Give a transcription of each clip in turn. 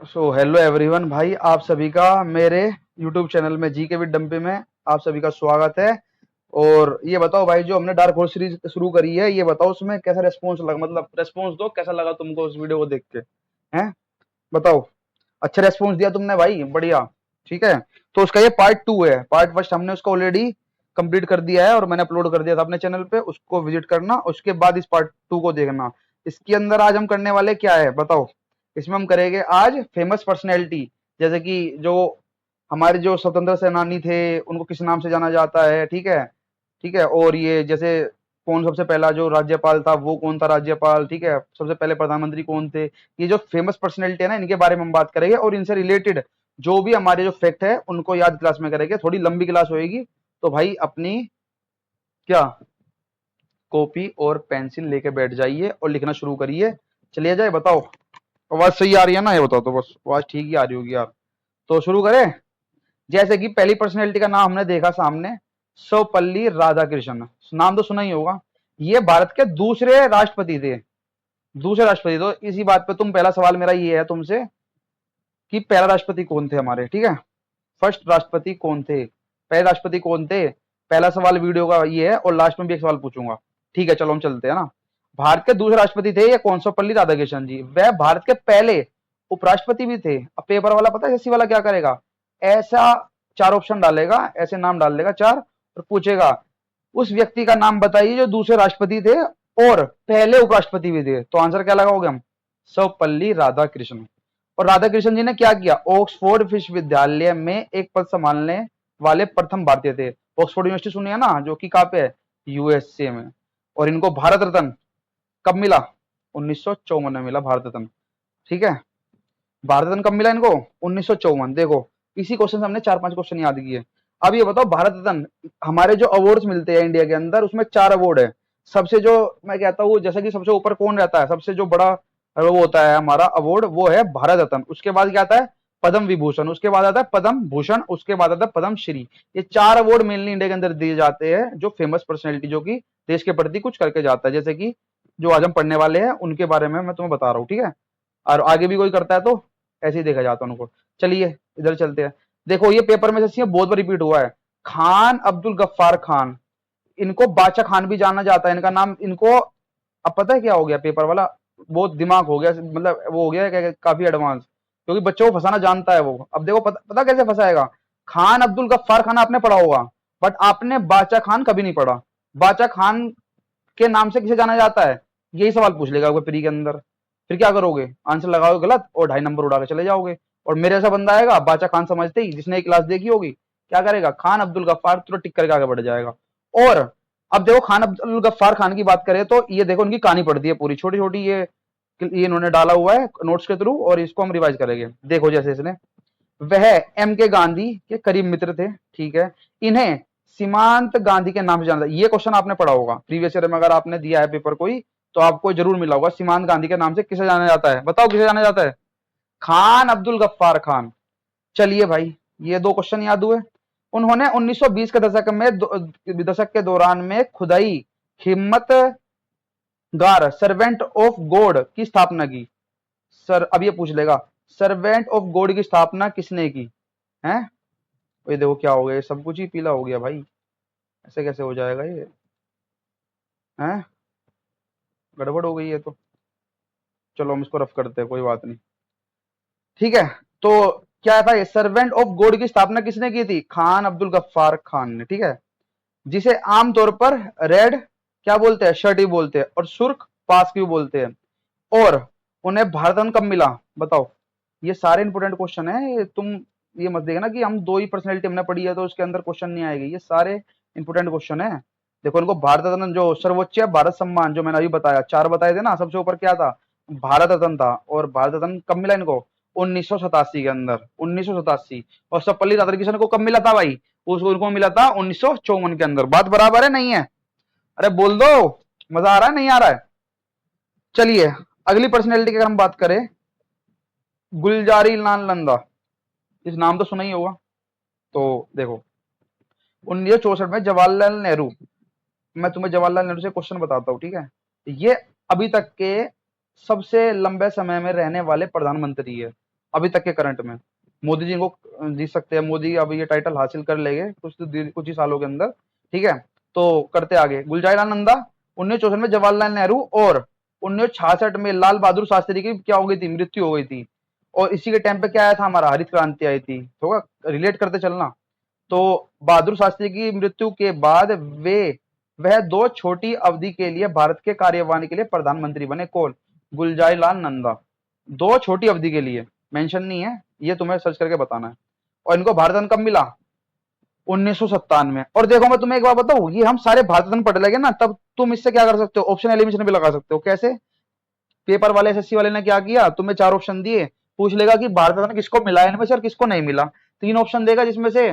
Hello everyone भाई, आप सभी का मेरे यूट्यूब चैनल में जी के विद डम्पी में आप सभी का स्वागत है। और ये बताओ भाई, जो हमने डार्क हॉर्स सीरीज शुरू करी है, ये बताओ उसमें कैसा रेस्पॉन्स लगा, मतलब रेस्पॉन्स दो, कैसा लगा तुमको उस वीडियो को देख के? हैं, बताओ। अच्छा रेस्पॉन्स दिया तुमने भाई, बढ़िया। ठीक है, तो उसका ये पार्ट 2 है। पार्ट फर्स्ट हमने उसको ऑलरेडी कंप्लीट कर दिया है और मैंने अपलोड कर दिया था अपने चैनल पे, उसको विजिट करना, उसके बाद इस पार्ट 2 को देखना। इसके अंदर आज हम करने वाले क्या है बताओ? इसमें हम करेंगे आज फेमस पर्सनैलिटी, जैसे कि जो हमारे जो स्वतंत्र सेनानी थे उनको किस नाम से जाना जाता है। ठीक है, ठीक है। और ये जैसे कौन सबसे पहला जो राज्यपाल था, वो कौन था राज्यपाल, ठीक है, सबसे पहले प्रधानमंत्री कौन थे। ये जो फेमस पर्सनैलिटी है ना, इनके बारे में हम बात करेंगे और इनसे रिलेटेड जो भी हमारे जो फैक्ट है उनको याद क्लास में करेंगे। थोड़ी लंबी क्लास होएगी, तो भाई अपनी क्या कॉपी और पेंसिल लेके बैठ जाइए और लिखना शुरू करिए। चलिए जाए, बताओ आवाज सही आ रही है ना? ये बताओ तो, बस आवाज ठीक ही आ रही होगी यार। तो शुरू करें। जैसे कि पहली पर्सनैलिटी का नाम हमने देखा सामने, सर्वपल्ली राधाकृष्णन। नाम तो सुना ही होगा। ये भारत के दूसरे राष्ट्रपति थे, दूसरे राष्ट्रपति। तो इसी बात पे तुम, पहला सवाल मेरा ये है तुमसे कि पहला राष्ट्रपति कौन थे हमारे, ठीक है? फर्स्ट राष्ट्रपति कौन थे, पहले राष्ट्रपति कौन थे? पहला सवाल वीडियो का ये है और लास्ट में भी एक सवाल पूछूंगा। ठीक है, चलो हम चलते हैं ना। भारत के दूसरे राष्ट्रपति थे ये कौनसोपल्ली राधाकृष्णन जी। वह भारत के पहले उपराष्ट्रपति भी थे। अब पेपर वाला पता है एससी वाला क्या करेगा? ऐसा चार ऑप्शन डालेगा, ऐसे नाम डाल देगा चार, और पूछेगा उस व्यक्ति का नाम बताइए जो दूसरे राष्ट्रपति थे और पहले उपराष्ट्रपति भी थे। तो आंसर क्या लगाओगे हम? सर्वपल्ली राधाकृष्णन। और राधाकृष्णन जी ने क्या किया? ऑक्सफोर्ड विश्वविद्यालय में एक पद संभालने वाले प्रथम भारतीय थे। ऑक्सफोर्ड यूनिवर्सिटी सुनी है ना, जो कि कहाँ पे है? यूएसए में। और इनको भारत रत्न कब मिला? 1954 में मिला भारत रत्न। ठीक है, भारत रत्न कब मिला इनको? 1954। देखो, इसी क्वेश्चन से हमने 4-5 क्वेश्चन याद किए। अब ये बताओ, भारत रत्न हमारे जो अवार्ड्स मिलते हैं इंडिया के अंदर, उसमें 4 अवार्ड है। सबसे जो मैं कहता हूँ, जैसे कि सबसे ऊपर कौन रहता है, सबसे जो बड़ा वो होता है हमारा अवार्ड, वो है भारत रत्न। उसके बाद क्या आता है? पद्म विभूषण। उसके बाद आता है पद्म भूषण। उसके बाद आता है पद्म श्री। ये 4 अवार्ड मेनली इंडिया के अंदर दिए जाते हैं जो फेमस पर्सनैलिटी, जो कि देश के प्रति कुछ करके जाता है। जैसे कि जो आज हम पढ़ने वाले हैं उनके बारे में मैं तुम्हें बता रहा हूँ, ठीक है? और आगे भी कोई करता है तो ऐसे ही देखा जाता है उनको। चलिए इधर चलते हैं। देखो, ये पेपर में से बहुत बार रिपीट हुआ है। खान अब्दुल गफ्फार खान, इनको बादशाह खान भी जाना जाता है। इनका नाम, इनको अब पता है क्या हो गया? पेपर वाला बहुत दिमाग हो गया, मतलब वो हो गया है काफी एडवांस, क्योंकि बच्चों को फंसाना जानता है वो। अब देखो, पता कैसे फंसाएगा? खान अब्दुल गफ्फार खान आपने पढ़ा होगा, बट आपने बादशाह खान कभी नहीं पढ़ा। बादशाह खान के नाम से किसे जाना जाता है, यही सवाल पूछ लेगा कोई प्री के अंदर। फिर क्या करोगे? आंसर लगाओगे गलत और 2.5 नंबर उड़ा के चले जाओगे। और मेरे ऐसा बंदा आएगा बादशाह खान समझते ही, जिसने एक क्लास देखी होगी, क्या करेगा? खान अब्दुल गफ्फार तुरंत टिक करके आगे बढ़ जाएगा। और अब देखो, खान अब्दुल गफ्फार खान की बात करें तो ये देखो, उनकी कहानी पढ़ दी है पूरी, छोटी छोटी ये इन्होंने डाला हुआ है नोट्स के थ्रू, और इसको हम रिवाइज करेंगे। देखो, जैसे इसने, वह एम के गांधी के करीब मित्र थे, ठीक है। इन्हें सीमांत गांधी के नाम से जाना, ये क्वेश्चन आपने पढ़ा होगा प्रीवियस ईयर में, अगर आपने दिया है पेपर कोई, तो आपको जरूर मिला होगा। सीमांत गांधी के नाम से किसे जाना जाता है? बताओ किसे जाना जाता है? खान अब्दुल गफ्फार खान। चलिए भाई, ये 2 क्वेश्चन याद हुए। उन्होंने 1920 के दशक में दशक के दौरान में खुदाई हिम्मत गार सर्वेंट ऑफ गॉड की स्थापना की। सर अब ये पूछ लेगा, सर्वेंट ऑफ गॉड की स्थापना किसने की है? ये देखो क्या हो गया, ये सब कुछ ही पीला हो गया भाई, ऐसे कैसे हो जाएगा ये? हैं, गड़बड़ हो गई है तो। चलो हम इसको रफ करते हैं, कोई बात नहीं। ठीक है, तो क्या था? ये सर्वेंट ऑफ गॉड की स्थापना किसने की थी? खान अब्दुल गफ्फार खान ने, ठीक है। जिसे आमतौर पर रेड क्या बोलते हैं? शर्ट ही बोलते हैं, और सुर्ख पास क्यों बोलते हैं। और उन्हें भारत रत्न कब मिला? बताओ। ये सारे इंपोर्टेंट क्वेश्चन है, ये तुम ये मत देखना कि हम 2 ही पर्सनैलिटी हमने पढ़ी है तो उसके अंदर क्वेश्चन नहीं आएगी। ये सारे इंपोर्टेंट क्वेश्चन है। देखो, इनको भारत रत्न जो सर्वोच्च भारत सम्मान, जो मैंने अभी बताया, 4 बताए थे ना, सबसे ऊपर क्या था? भारत रत्न था। और भारत रत्न कब मिला इनको? 1987 के अंदर, 1987। और सर्वपल्ली राधाकृष्णन को कब मिला था भाई? उसको उनको मिला था 1954 के अंदर। बात बराबर है नहीं है? अरे बोल दो, मजा आ रहा है नहीं आ रहा है? चलिए, अगली पर्सनैलिटी की अगर हम बात करें, गुलजारी लाल नंदा। इस नाम तो सुना ही होगा। तो देखो, 1964 में जवाहरलाल नेहरू, मैं तुम्हें जवाहरलाल नेहरू से क्वेश्चन बताता हूँ, ठीक है। ये अभी तक के सबसे लंबे समय में रहने वाले प्रधानमंत्री है। अभी तक के करंट में। मोदी जी को जीत सकते हैं, मोदी अब ये टाइटल हासिल कर लेंगे कुछ ही सालों के अंदर, ठीक है। तो करते आगे, गुलजारीलाल नंदा 1964 में जवाहरलाल नेहरू, और 1966 में लाल बहादुर शास्त्री की क्या हो गई थी, मृत्यु हो गई थी। और इसी के टाइम पे क्या आया था, हमारा हरित क्रांति आई थी, होगा, रिलेट करते चलना। तो बहादुर शास्त्री की मृत्यु के बाद वह दो छोटी अवधि के लिए भारत के कार्यवाहन के लिए प्रधानमंत्री बने। कौन? गुलजारीलाल नंदा। दो छोटी अवधि के लिए, मेंशन नहीं है, ये तुम्हें सर्च करके बताना है। और इनको भारत रत्न कब मिला? 1957 में। और देखो मैं तुम्हें एक बात बताऊं, ये हम सारे भारत रत्न पढ़ लेंगे ना, तब तुम इससे क्या कर सकते हो, ऑप्शन एलिमिनेशन भी लगा सकते हो। कैसे? पेपर वाले एसएससी वाले ने क्या किया, तुम्हें चार ऑप्शन दिए, पूछ लेगा कि भारत रत्न किसको मिला है इनमें से और किसको नहीं मिला। तीन ऑप्शन देगा, जिसमें से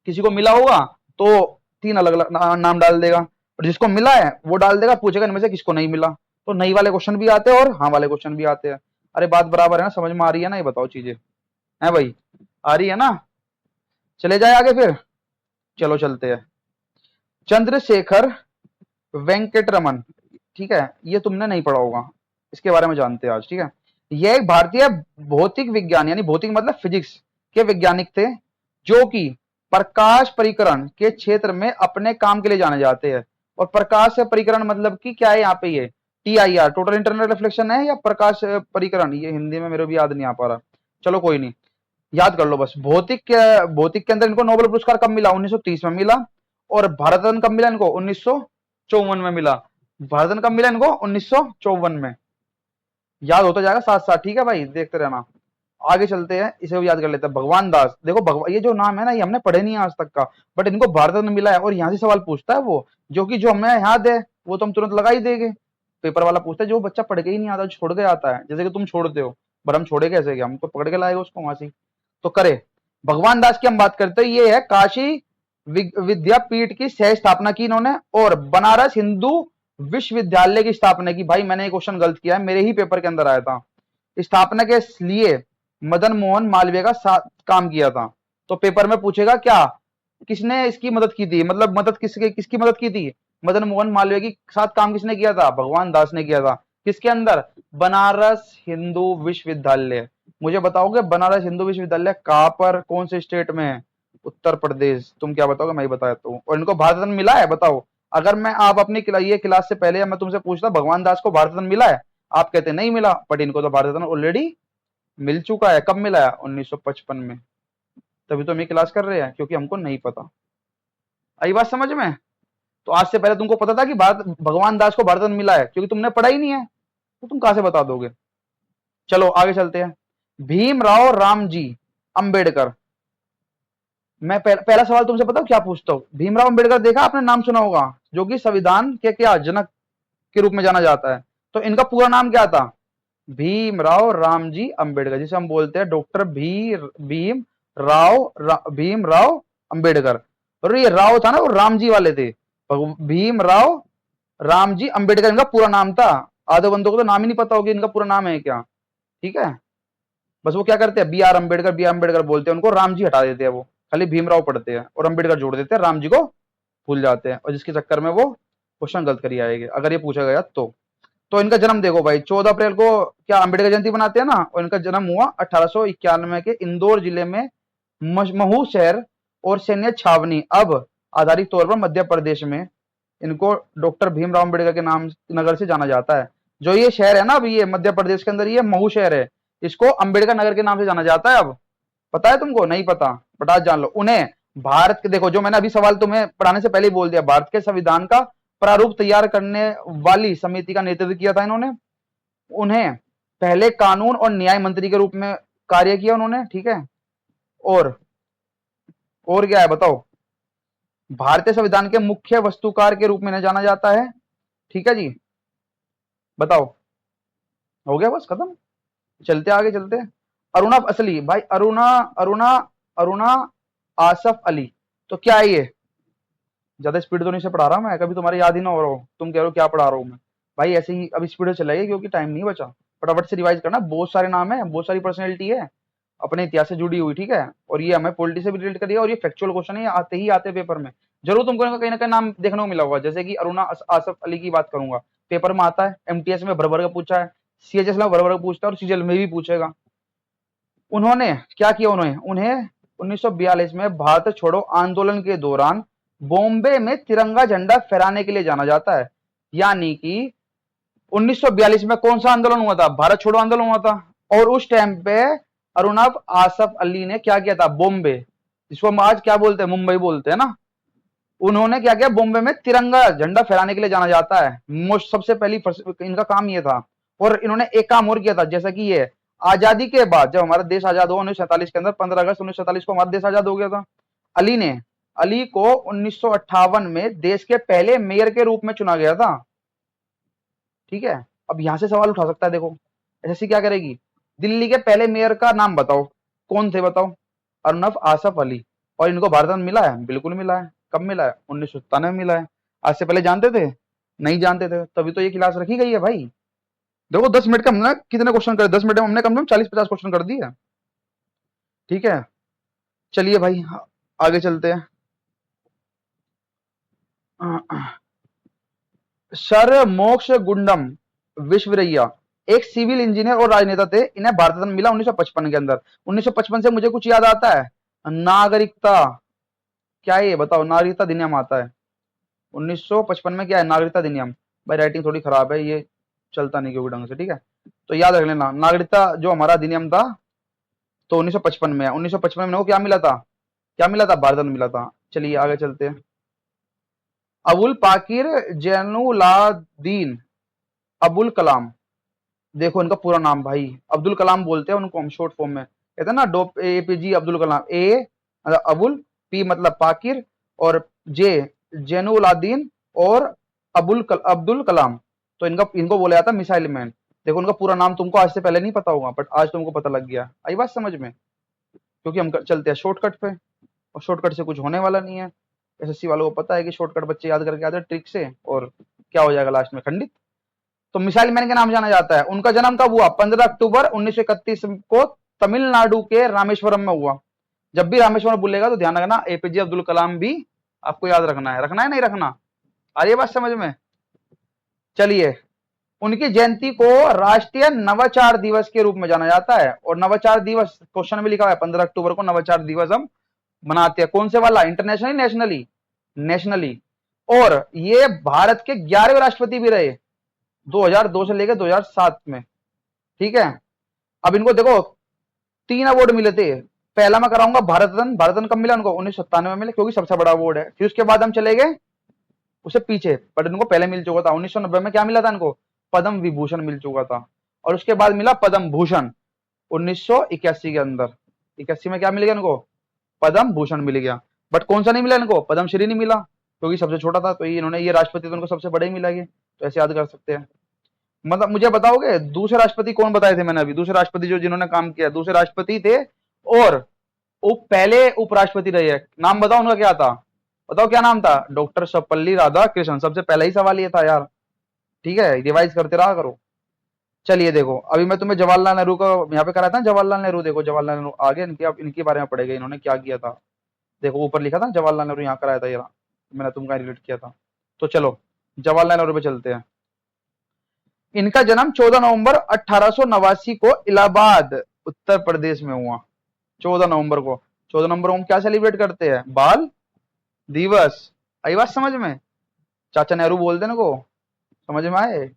किसी को मिला होगा तो तीन अलग अलग नाम डाल देगा, और जिसको मिला है वो डाल देगा, पूछेगा इनमें से किसको नहीं मिला। तो नहीं वाले क्वेश्चन भी आते हैं और हाँ वाले क्वेश्चन भी आते हैं। अरे बात बराबर है ना, समझ में आ रही है ना, ये बताओ चीजें है भाई, आ रही है ना? चले जाए आगे फिर, चलो चलते हैं। चंद्रशेखर वेंकटरमन, ठीक है, ये तुमने नहीं पढ़ा होगा, इसके बारे में जानते हैं आज, ठीक है। ये एक भारतीय भौतिक विज्ञान, यानी भौतिक मतलब फिजिक्स के वैज्ञानिक थे, जो कि प्रकाश परिकरण के क्षेत्र में अपने काम के लिए जाने जाते हैं। और प्रकाश से परिकरण मतलब कि क्या है यहाँ पे, ये TIR, टोटल इंटरनल रिफ्लेक्शन है, या प्रकाश परिकरण, ये हिंदी में मेरे भी याद नहीं आ पा रहा, चलो कोई नहीं, याद कर लो बस। भौतिक के अंदर इनको नोबेल पुरस्कार कब मिला? 1930 में मिला। और भारत रत्न कब मिला इनको? 1954 में मिला। भारत रत्न कब मिला इनको? 1954 में। याद होता जाएगा साथ साथ, ठीक है भाई, देखते रहना। आगे चलते हैं, इसे भी याद कर लेते हैं। भगवान दास, देखो भगवान, ये जो नाम है ना, ये हमने पढ़े नहीं आज तक का, बट इनको भारत रत्न मिला है। और यहाँ से सवाल पूछता है वो, जो कि जो हमें याद है वो तो हम तुरंत लगा ही देंगे। पेपर वाला पूछता है जो बच्चा पढ़ के ही नहीं आता, छोड़ के आता है, जैसे कि तुम छोड़ते हो, पर हम छोड़े कैसे गए, हम तो पकड़ के लाएगा उसको वहां से। तो करे, भगवान दास की हम बात करते हैं, ये है काशी विद्यापीठ की सह स्थापना की इन्होंने, और बनारस हिंदू विश्वविद्यालय की स्थापना की। भाई मैंने एक क्वेश्चन गलत किया है, मेरे ही पेपर के अंदर आया था। स्थापना के लिए मदन मोहन मालवीय का साथ काम किया था। तो पेपर में पूछेगा क्या, किसने इसकी मदद की थी, मतलब मदद किसकी मदद की थी? मदन मोहन मालवीय की साथ काम किसने किया था? भगवान दास ने किया था। किसके अंदर? बनारस हिंदू विश्वविद्यालय। मुझे बताओगे बनारस हिंदू विश्वविद्यालय कहां पर, कौन से स्टेट में है? उत्तर प्रदेश। तुम क्या बताओगे, मैं ही बताता हूँ। और इनको भारत रत्न मिला है, बताओ। अगर मैं आप अपनी ये क्लास से पहले मैं तुमसे पूछता भगवान दास को भारत रत्न मिला है, आप कहते नहीं मिला, बट इनको तो भारत रत्न ऑलरेडी मिल चुका है। कब मिला है? 1955 में। तभी तो हम ये क्लास कर रहे हैं, क्योंकि हमको नहीं पता। आई बात समझ में? तो आज से पहले तुमको पता था कि भारत भगवान दास को भारत रत्न मिला है, क्योंकि तुमने पढ़ा ही नहीं है, तो तुम कहां से बता दोगे? चलो आगे चलते हैं। भीमराव रामजी अंबेडकर। मैं पहला सवाल तुमसे पता क्या पूछता हूँ? भीमराव अंबेडकर देखा आपने, नाम सुना होगा, जो कि संविधान के क्या जनक के रूप में जाना जाता है। तो इनका पूरा नाम क्या था? भीमराव रामजी अंबेडकर, जिसे हम बोलते हैं डॉक्टर भीमराव अंबेडकर। और ये राव था ना, वो रामजी वाले थे। भीमराव रामजी अंबेडकर इनका पूरा नाम था। आधे बंदों को तो नाम ही नहीं पता होगा इनका पूरा नाम है क्या, ठीक है। बस वो क्या करते हैं, बी आर अम्बेडकर बोलते हैं उनको, राम जी हटा देते हैं, वो खाली भीमराव पढ़ते हैं और अम्बेडकर जोड़ देते हैं, राम जी को भूल जाते हैं, और जिसके चक्कर में वो क्वेश्चन गलत करी आएंगे अगर ये पूछा गया तो इनका जन्म देखो भाई, 14 अप्रैल को क्या अम्बेडकर जयंती बनाते हैं ना, और इनका जन्म हुआ 1891 के इंदौर जिले में महू शहर और सैन्य छावनी, अब आधारित तौर पर मध्य प्रदेश में। इनको डॉक्टर भीमराव अम्बेडकर के नाम नगर से जाना जाता है। जो ये शहर है ना, अभी ये मध्य प्रदेश के अंदर ये महू शहर है, इसको अंबेडकर नगर के नाम से जाना जाता है। अब पता है तुमको? नहीं पता, बट आज जान लो। उन्हें भारत के, देखो जो मैंने अभी सवाल तुम्हें पढ़ाने से पहले ही बोल दिया, भारत के संविधान का प्रारूप तैयार करने वाली समिति का नेतृत्व किया था इन्होंने। उन्हें पहले कानून और न्याय मंत्री के रूप में कार्य किया उन्होंने, ठीक है। और क्या है बताओ? भारतीय संविधान के मुख्य वस्तुकार के रूप में इन्हें जाना जाता है, ठीक है जी। बताओ, हो गया बस खत्म। चलते आगे चलते। अरुणा असली भाई, अरुणा अरुणा अरुणा आसफ अली, तो क्या है ये? ज्यादा स्पीड तो नहीं से पढ़ा रहा मैं, कभी तुम्हारे याद ही ना हो रहा हो, तुम कह रहे हो क्या पढ़ा रहा हूँ मैं। भाई ऐसे ही अब स्पीड चलाइए, क्योंकि टाइम नहीं बचा, फटाफट से रिवाइज करना। बहुत सारे नाम है, बहुत सारी पर्सनैलिटी है अपने इतिहास से जुड़ी हुई, ठीक है। और ये हमें पॉलिटी से भी रिलेट करिए, और ये फैक्चुअल क्वेश्चन है, ये आते ही आते पेपर में। जरूर तुमको कहीं ना कहीं नाम देखने को मिला होगा, जैसे कि अरुणा आसफ अली की बात करूंगा, पेपर में आता है, MTS में भर भर का पूछा है, CHS में भर भर का पूछता है, और CGL में भी पूछेगा। उन्होंने क्या किया, उन्हें उन्हें 1942 में भारत छोड़ो आंदोलन के दौरान बॉम्बे में तिरंगा झंडा फहराने के लिए जाना जाता है। यानी कि 1942 में कौन सा आंदोलन हुआ था, भारत छोड़ो आंदोलन हुआ था। और उस टाइम पे अरुणव आसफ अली ने क्या किया था, बॉम्बे, जिसको हम आज क्या बोलते हैं, मुंबई बोलते हैं ना, उन्होंने क्या किया, बॉम्बे में तिरंगा झंडा फहराने के लिए जाना जाता है। मोस्ट सबसे पहली इनका काम ये था। और इन्होंने एक काम और किया था, जैसा कि ये आजादी के बाद जब हमारा देश आजाद हुआ 1947 के अंदर, 15 अगस्त 1947 को हमारा देश आजाद हो गया था, अली को 1958 में देश के पहले मेयर के रूप में चुना गया था। ठीक है, अब यहां से सवाल उठा सकता है, देखो एसएससी क्या करेगी, दिल्ली के पहले मेयर का नाम बताओ, कौन थे बताओ, अरुणव आसफ अली। और इनको भारत रत्न मिला है, बिल्कुल मिला है। कब मिला है, 1997 में मिला है। आज से पहले जानते थे, नहीं जानते थे, तभी तो ये क्लास रखी गई है भाई। देखो 10 मिनट का हमने कितने क्वेश्चन करे, 10 मिनट में हमने कम से कम 40-50 क्वेश्चन कर दिए। ठीक है, चलिए भाई आगे चलते हैं। सर मोक्ष गुंडम विश्वरैया एक सिविल इंजीनियर और राजनेता थे। इन्हें भारत रत्न मिला 1955 के अंदर। 1955 से मुझे कुछ याद आता है, नागरिकता, क्या है ये बताओ, नागरिकता अधिनियम आता है 1955 में। क्या है, नागरिकता अधिनियम। भाई राइटिंग थोड़ी खराब है, ये चलता नहीं क्योंकि ढंग से। ठीक है, तो याद रख लेना, नागरिकता जो हमारा अधिनियम था तो 1955 में है। 1955 में वो क्या मिला था, क्या मिला था, भारत रत्न मिला था। चलिए आगे चलते हैं। अबुल पाकिर जैनुलाब्दीन अबुल कलाम, देखो इनका पूरा नाम भाई, अब्दुल कलाम बोलते हैं उनको हम शॉर्ट फॉर्म में, कहते हैं ना एपीजे अब्दुल कलाम। ए मतलब अबुल, पी मतलब पाकिर, और जे जैनुलाब्दीन, और अब्दुल कलाम। तो इनको बोला जाता है मिसाइल मैन। देखो उनका पूरा नाम तुमको आज से पहले नहीं पता होगा, बट आज तुमको पता लग गया। आई बात समझ में, क्योंकि हम चलते हैं शॉर्टकट पे, और शॉर्टकट से कुछ होने वाला नहीं है। एसएससी वालों को पता है कि शॉर्टकट बच्चे याद करके आते हैं ट्रिक से, और क्या हो जाएगा लास्ट में, खंडित। तो मिसाइल मैन के नाम जाना जाता है। उनका जन्म कब हुआ, 15 अक्टूबर 1931 को तमिलनाडु के रामेश्वरम में हुआ। जब भी रामेश्वरम बोलेगा तो ध्यान रखना एपीजे अब्दुल कलाम भी आपको याद रखना है नहीं रखना। आ रही है बात समझ में। चलिए, उनकी जयंती को राष्ट्रीय नवाचार दिवस के रूप में जाना जाता है। और नवाचार दिवस क्वेश्चन में लिखा है 15 अक्टूबर को नवाचार दिवस हम मनाते हैं। कौन से वाला, इंटरनेशनली नेशनली, नेशनली। और ये भारत के 11वें राष्ट्रपति भी रहे 2002 से लेकर 2007 में। ठीक है, अब इनको देखो 3 अवार्ड मिले थे। पहला मैं कराऊंगा भारत रत्न। भारत रत्न कब मिला उनको, 1997 में मिले, क्योंकि सबसे बड़ा अवार्ड है। फिर उसके बाद हम चले गए उससे पीछे, बट इनको पहले मिल चुका था 1990 में। क्या मिला था इनको, पद्म विभूषण मिल चुका था। और उसके बाद मिला पद्म भूषण 1981 के अंदर। 81 में क्या मिल गया इनको, पद्म भूषण मिल गया। बट कौन सा नहीं मिला इनको, पद्म श्री नहीं मिला, क्योंकि सबसे छोटा था। तो इन्होंने ये राष्ट्रपति तो इनको सबसे बड़े ही मिला ये, तो ऐसे याद कर सकते हैं। मतलब मुझे बताओगे दूसरे राष्ट्रपति कौन बताए थे मैंने अभी, दूसरे राष्ट्रपति जो जिन्होंने काम किया, दूसरे राष्ट्रपति थे और पहले उपराष्ट्रपति रहे हैं, नाम बताओ उनका क्या था, बताओ क्या नाम था, डॉक्टर सर्वपल्ली राधाकृष्णन। सबसे पहला ही सवाल ये था यार। ठीक है, रिवाइज करते रहा करो। चलिए देखो, अभी मैं तुम्हें जवाहरलाल नेहरू का यहाँ पे कराया था, जवाहरलाल नेहरू। देखो जवाहरलाल नेहरू आगे इनके, अब इनके बारे में पढ़ेगा इन्होंने क्या किया था। देखो ऊपर लिखा था जवाहरलाल नेहरू, यहाँ कराया था ये, मैंने तुमका रिलेट किया था। तो चलो जवाहरलाल नेहरू पे चलते हैं। इनका जन्म 14 नवंबर 1889 को इलाहाबाद उत्तर प्रदेश में हुआ। 14 नवंबर को, 14 नवंबर को हम क्या सेलिब्रेट करते हैं, बाल दिवस। आई बात समझ में, चाचा नेहरू बोलते ना को, समझ में आए।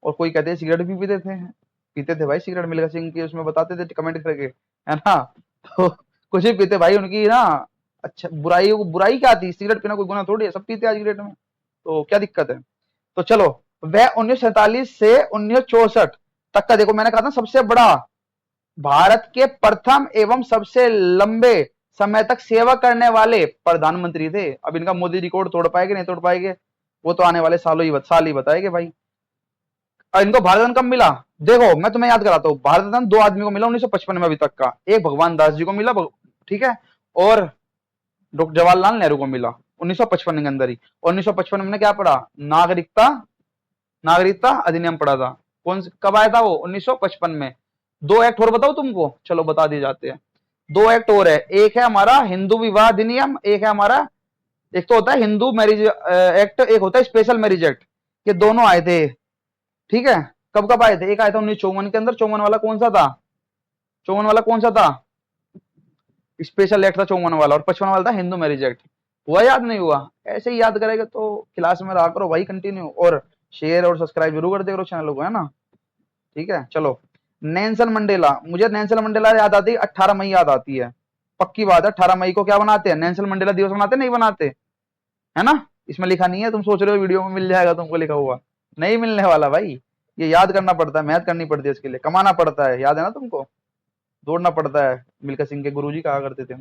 और कोई कहते हैं सिगरेट भी पीते थे भाई, सिगरेट मिल्खा सिंह की उसमें बताते थे कमेंट करके, है ना। तो कुछ भी पीते भाई, उनकी ना अच्छा बुराई क्या थी, सिगरेट पीना कोई गुना थोड़ी है, सब पीते आज सिगरेट में, तो क्या दिक्कत है। तो चलो, वह 1947 से 1964 तक का, देखो मैंने कहा था सबसे बड़ा, भारत के प्रथम एवं सबसे लंबे समय तक सेवा करने वाले प्रधानमंत्री थे। अब इनका मोदी रिकॉर्ड तोड़ पाएंगे नहीं तोड़ पाएंगे, वो तो आने वाले साल ही बताएंगे भाई। और इनको भारत रत्न कब मिला, देखो मैं तुम्हें याद कराता हूँ। भारत रत्न 2 आदमी को मिला 1955 में अभी तक का, एक भगवान दास जी को मिला, ठीक है, और डॉक्टर जवाहरलाल नेहरू को मिला 1955 के अंदर ही। और 1955 में हमने क्या पढ़ा, नागरिकता अधिनियम पढ़ा था। कब आया था वो, 1955 में। 2 एक्ट और बताओ तुमको, चलो बता दिए जाते हैं। 2 एक्ट और है, एक है हमारा हिंदू विवाह अधिनियम, एक है हमारा, एक तो होता है हिंदू मैरिज एक्ट, एक होता है स्पेशल मैरिज एक्ट। ये दोनों आए थे। ठीक है, कब कब आए थे, एक आया था 1954 के अंदर। 54 वाला कौन सा था, 54 वाला कौन सा था? स्पेशल एक्ट था 54 वाला, और 55 वाला था हिंदू मैरिज एक्ट। हुआ याद नहीं हुआ? ऐसे ही याद करेगा तो क्लास में रहा करो भाई कंटिन्यू, और शेयर और सब्सक्राइब जरूर कर दिया करो चैनल को, है ना? ठीक है चलो। नेल्सन मंडेला, मुझे नेल्सन मंडेला याद आती है, 18 मई याद आती है, पक्की बात है। 18 मई को क्या बनाते हैं? नेल्सन मंडेला दिवस मनाते, नहीं बनाते? है ना? इसमें लिखा नहीं है, तुम सोच रहे हो वीडियो में मिल जाएगा तुमको लिखा हुआ, नहीं मिलने वाला भाई। ये याद करना पड़ता है, मेहनत करनी पड़ती है इसके लिए, कमाना पड़ता है, याद है ना तुमको? दौड़ना पड़ता है, मिल्खा सिंह के गुरुजी कहा करते थे।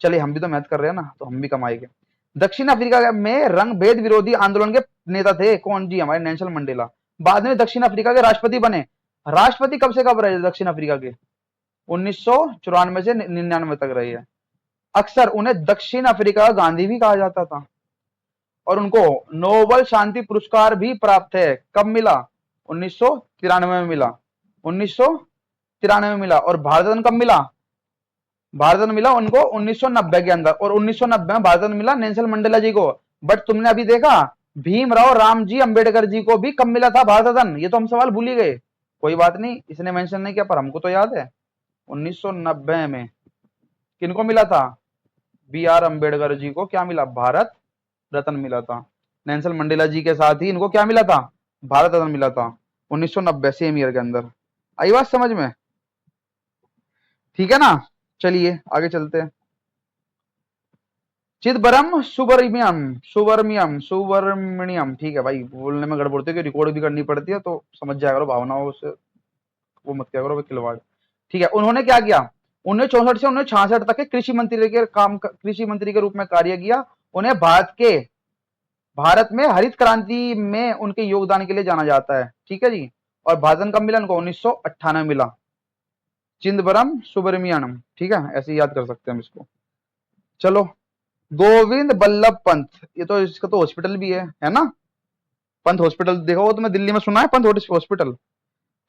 चलिए हम भी तो मेहनत कर रहे हैं ना, तो हम भी कमाएंगे। दक्षिण अफ्रीका में रंग भेद विरोधी आंदोलन के नेता थे कौन जी? हमारे नेल्सन मंडेला। बाद में दक्षिण अफ्रीका के राष्ट्रपति बने। राष्ट्रपति कब से कब रहे दक्षिण अफ्रीका के? 1994 से 99 तक रहे हैं। अक्सर उन्हें दक्षिण अफ्रीका का गांधी भी कहा जाता था, और उनको नोबल शांति पुरस्कार भी प्राप्त है। कब मिला? 1993 में मिला। 1993 में मिला। और भारत रत्न कब मिला? भारत रत्न मिला उनको 1990 के अंदर, और 1990 में भारत रत्न मिला नेल्सन मंडेला जी को। बट तुमने अभी देखा भीमराव रामजी अंबेडकर जी को भी कब मिला था भारत रत्न? ये तो हम सवाल भूल ही गए। कोई बात नहीं, इसने मेंशन नहीं किया पर हमको तो याद है। 1990 में किनको मिला था? बी आर अम्बेडकर जी को क्या मिला? भारत रत्न मिला था। नेल्सन मंडेला जी के साथ ही इनको क्या मिला था? भारत रत्न मिला था 1990 सेम ईयर के अंदर। आई बात समझ में? ठीक है ना? चलिए आगे चलते हैं। चिदम्बरम सुब्रमण्यम, सुब्रमण्यम, ठीक है भाई, बोलने में गड़बड़ होती है, रिकॉर्ड भी करनी पड़ती है, तो समझ जाया करो, भावनाओं से वो मत किया करो खिलवाड़। ठीक है, उन्होंने क्या किया? 1964 से 1966 तक के कृषि मंत्री के रूप में कार्य किया। उन्हें भारत में हरित क्रांति में उनके योगदान के लिए जाना जाता है। ठीक है जी। और भारत कब मिला उनको? 1998 मिला। चिदम्बरम सुब्रमण्यम, ठीक है, ऐसे याद कर सकते हैं हम इसको। चलो, गोविंद बल्लभ पंत, ये तो इसका तो हॉस्पिटल भी है ना? पंत हॉस्पिटल देखा हो तुम्हें, दिल्ली में सुना है पंत हॉस्पिटल?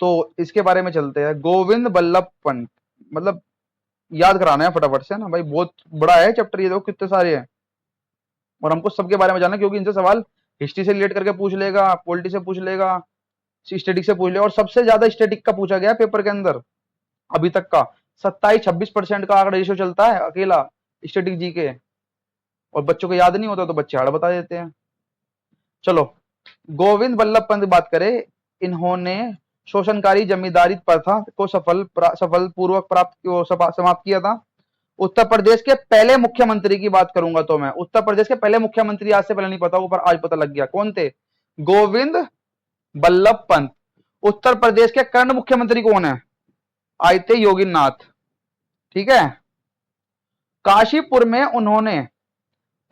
तो इसके बारे में चलते हैं। गोविंद बल्लभ पंत, मतलब याद कराना है फटाफट से ना भाई, बहुत बड़ा है चैप्टर, ये देखो कितने सारे हैं, और हमको सबके बारे में जानना, क्योंकि इनसे सवाल हिस्ट्री से रिलेट करके पूछ लेगा, पॉलिटी से पूछ लेगा, स्टैटिक से पूछ लेगा, और सबसे ज्यादा स्टैटिक का पूछा गया पेपर के अंदर अभी तक का। 27-26% का आंकड़ा रेशियो चलता है अकेला स्टैटिक जी के, और बच्चों को याद नहीं होता तो बच्चे हार्ड बता देते हैं। चलो, गोविंद बल्लभ पंत बात करें, इन्होंने शोषणकारी जमींदारी प्रथा को सफल पूर्वक समाप्त किया था। उत्तर प्रदेश के पहले मुख्यमंत्री की बात करूंगा तो मैं, उत्तर प्रदेश के पहले मुख्यमंत्री आज से पहले नहीं पता, ऊपर आज पता लग गया कौन थे? गोविंद बल्लभ पंत। उत्तर प्रदेश के करंट मुख्यमंत्री कौन है? आए थे योगीनाथ। ठीक है। काशीपुर में उन्होंने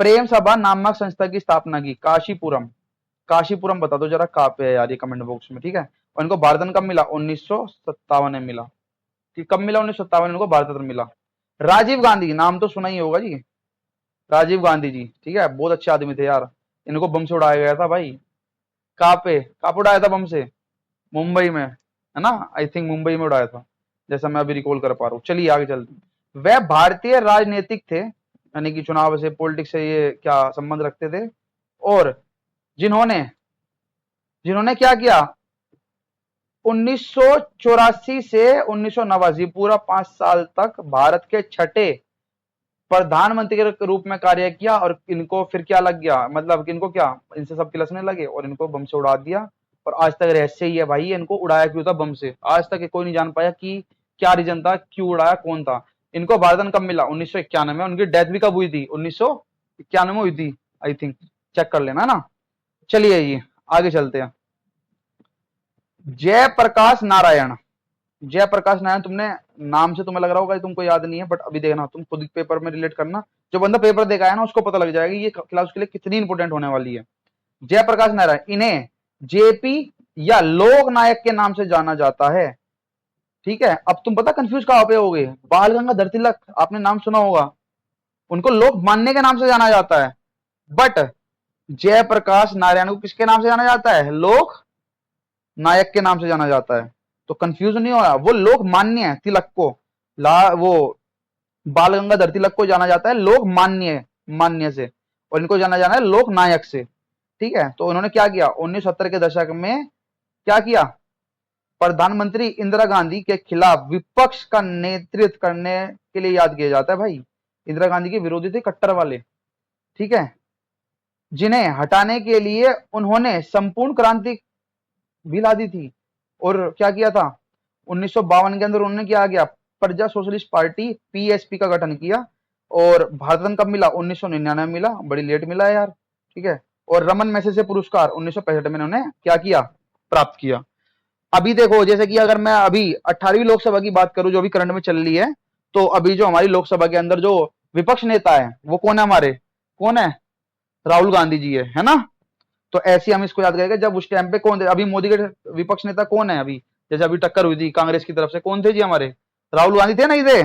प्रेम सभा नामक संस्था की स्थापना की। काशीपुरम, काशीपुरम बता दो जरा कहां पे है यार, ये कमेंट बॉक्स में। ठीक है। और इनको भारत रत्न कब मिला? 1957 में मिला। ठीक, कब मिला? 1957 में इनको भारत रत्न मिला। राजीव गांधी, नाम तो सुना ही होगा जी, राजीव गांधी जी, ठीक है, बहुत अच्छे आदमी थे यार। इनको बम से उड़ाया गया था भाई। कहाँ पे उड़ाया था बम से? मुंबई में, है ना? आई थिंक मुंबई में उड़ाया था, जैसा मैं अभी रिकॉल कर पा रहा हूँ। चलिए आगे चलते हैं। वह भारतीय राजनीतिक थे, यानी कि चुनाव से, पॉलिटिक्स से ये क्या संबंध रखते थे, और जिन्होंने जिन्होंने क्या किया? 1984 से 1989 पूरा 5 साल तक भारत के छठे प्रधानमंत्री के रूप में कार्य किया। और इनको फिर क्या लग गया, मतलब कि इनको क्या, इनसे सब किलसने लगे और इनको बम से उड़ा दिया। और आज तक रहस्य ही है भाई, इनको उड़ाया क्यों था बम से, आज तक कोई नहीं जान पाया कि क्या रीजन था, क्यों उड़ाया, कौन था। इनको भारत रत्न कब मिला? 1991 में। उनकी डेथ भी कब हुई थी? 1991 में हुई थी आई थिंक, चेक कर लेना ना। चलिए ये आगे चलते हैं। जयप्रकाश नारायण, जयप्रकाश नारायण, तुमने नाम से तुम्हें लग रहा होगा तुमको याद नहीं है, बट अभी देखना, तुम खुद पेपर में रिलेट करना, जो बंदा पेपर देखा है ना उसको पता लग जाएगा ये क्लास के लिए कितनी इंपॉर्टेंट होने वाली है। जयप्रकाश नारायण, इन्हें जेपी या लोक नायक के नाम से जाना जाता है। ठीक है। अब तुम पता कंफ्यूज कहां पे हो गए, बाल गंगाधर तिलक आपने नाम सुना होगा, उनको लोक मान्य के नाम से जाना जाता है, बट जयप्रकाश नारायण को किसके नाम से जाना जाता है? लोक नायक के नाम से जाना जाता है। तो कंफ्यूज नहीं हो रहा, वो लोक मान्य है तिलक को, वो बाल गंगाधर तिलक को जाना जाता है लोक मान्य से, और इनको जाना जाना है लोक नायक से। ठीक है। तो उन्होंने क्या किया? 1970 के दशक में क्या किया? प्रधानमंत्री इंदिरा गांधी के खिलाफ विपक्ष का नेतृत्व करने के लिए याद किया जाता है भाई। इंदिरा गांधी के विरोधी थे कट्टर वाले, ठीक है, जिन्हें हटाने के लिए उन्होंने संपूर्ण क्रांति भी ला दी थी। और क्या किया था 1952 के अंदर उन्होंने क्या किया, प्रजा सोशलिस्ट पार्टी पीएसपी का गठन किया। और भारत रत्न कब मिला, 1999 में मिला, बड़ी लेट मिला है यार, ठीक है। और रमन मैसेसे पुरस्कार 1965 में उन्होंने क्या किया, प्राप्त किया। अभी देखो, जैसे कि अगर मैं अभी 18वीं लोकसभा की बात करूं जो अभी करंट में चल रही है, तो अभी जो हमारी लोकसभा के अंदर जो विपक्ष नेता है वो कौन है हमारे, कौन है, राहुल गांधी जी है ना। तो ऐसे हम इसको याद करेंगे, जब उस टाइम पे कौन थे, अभी मोदी के विपक्ष नेता कौन है अभी, जैसे अभी टक्कर हुई थी कांग्रेस की तरफ से, कौन थे जी हमारे, राहुल गांधी थे, नहीं थे।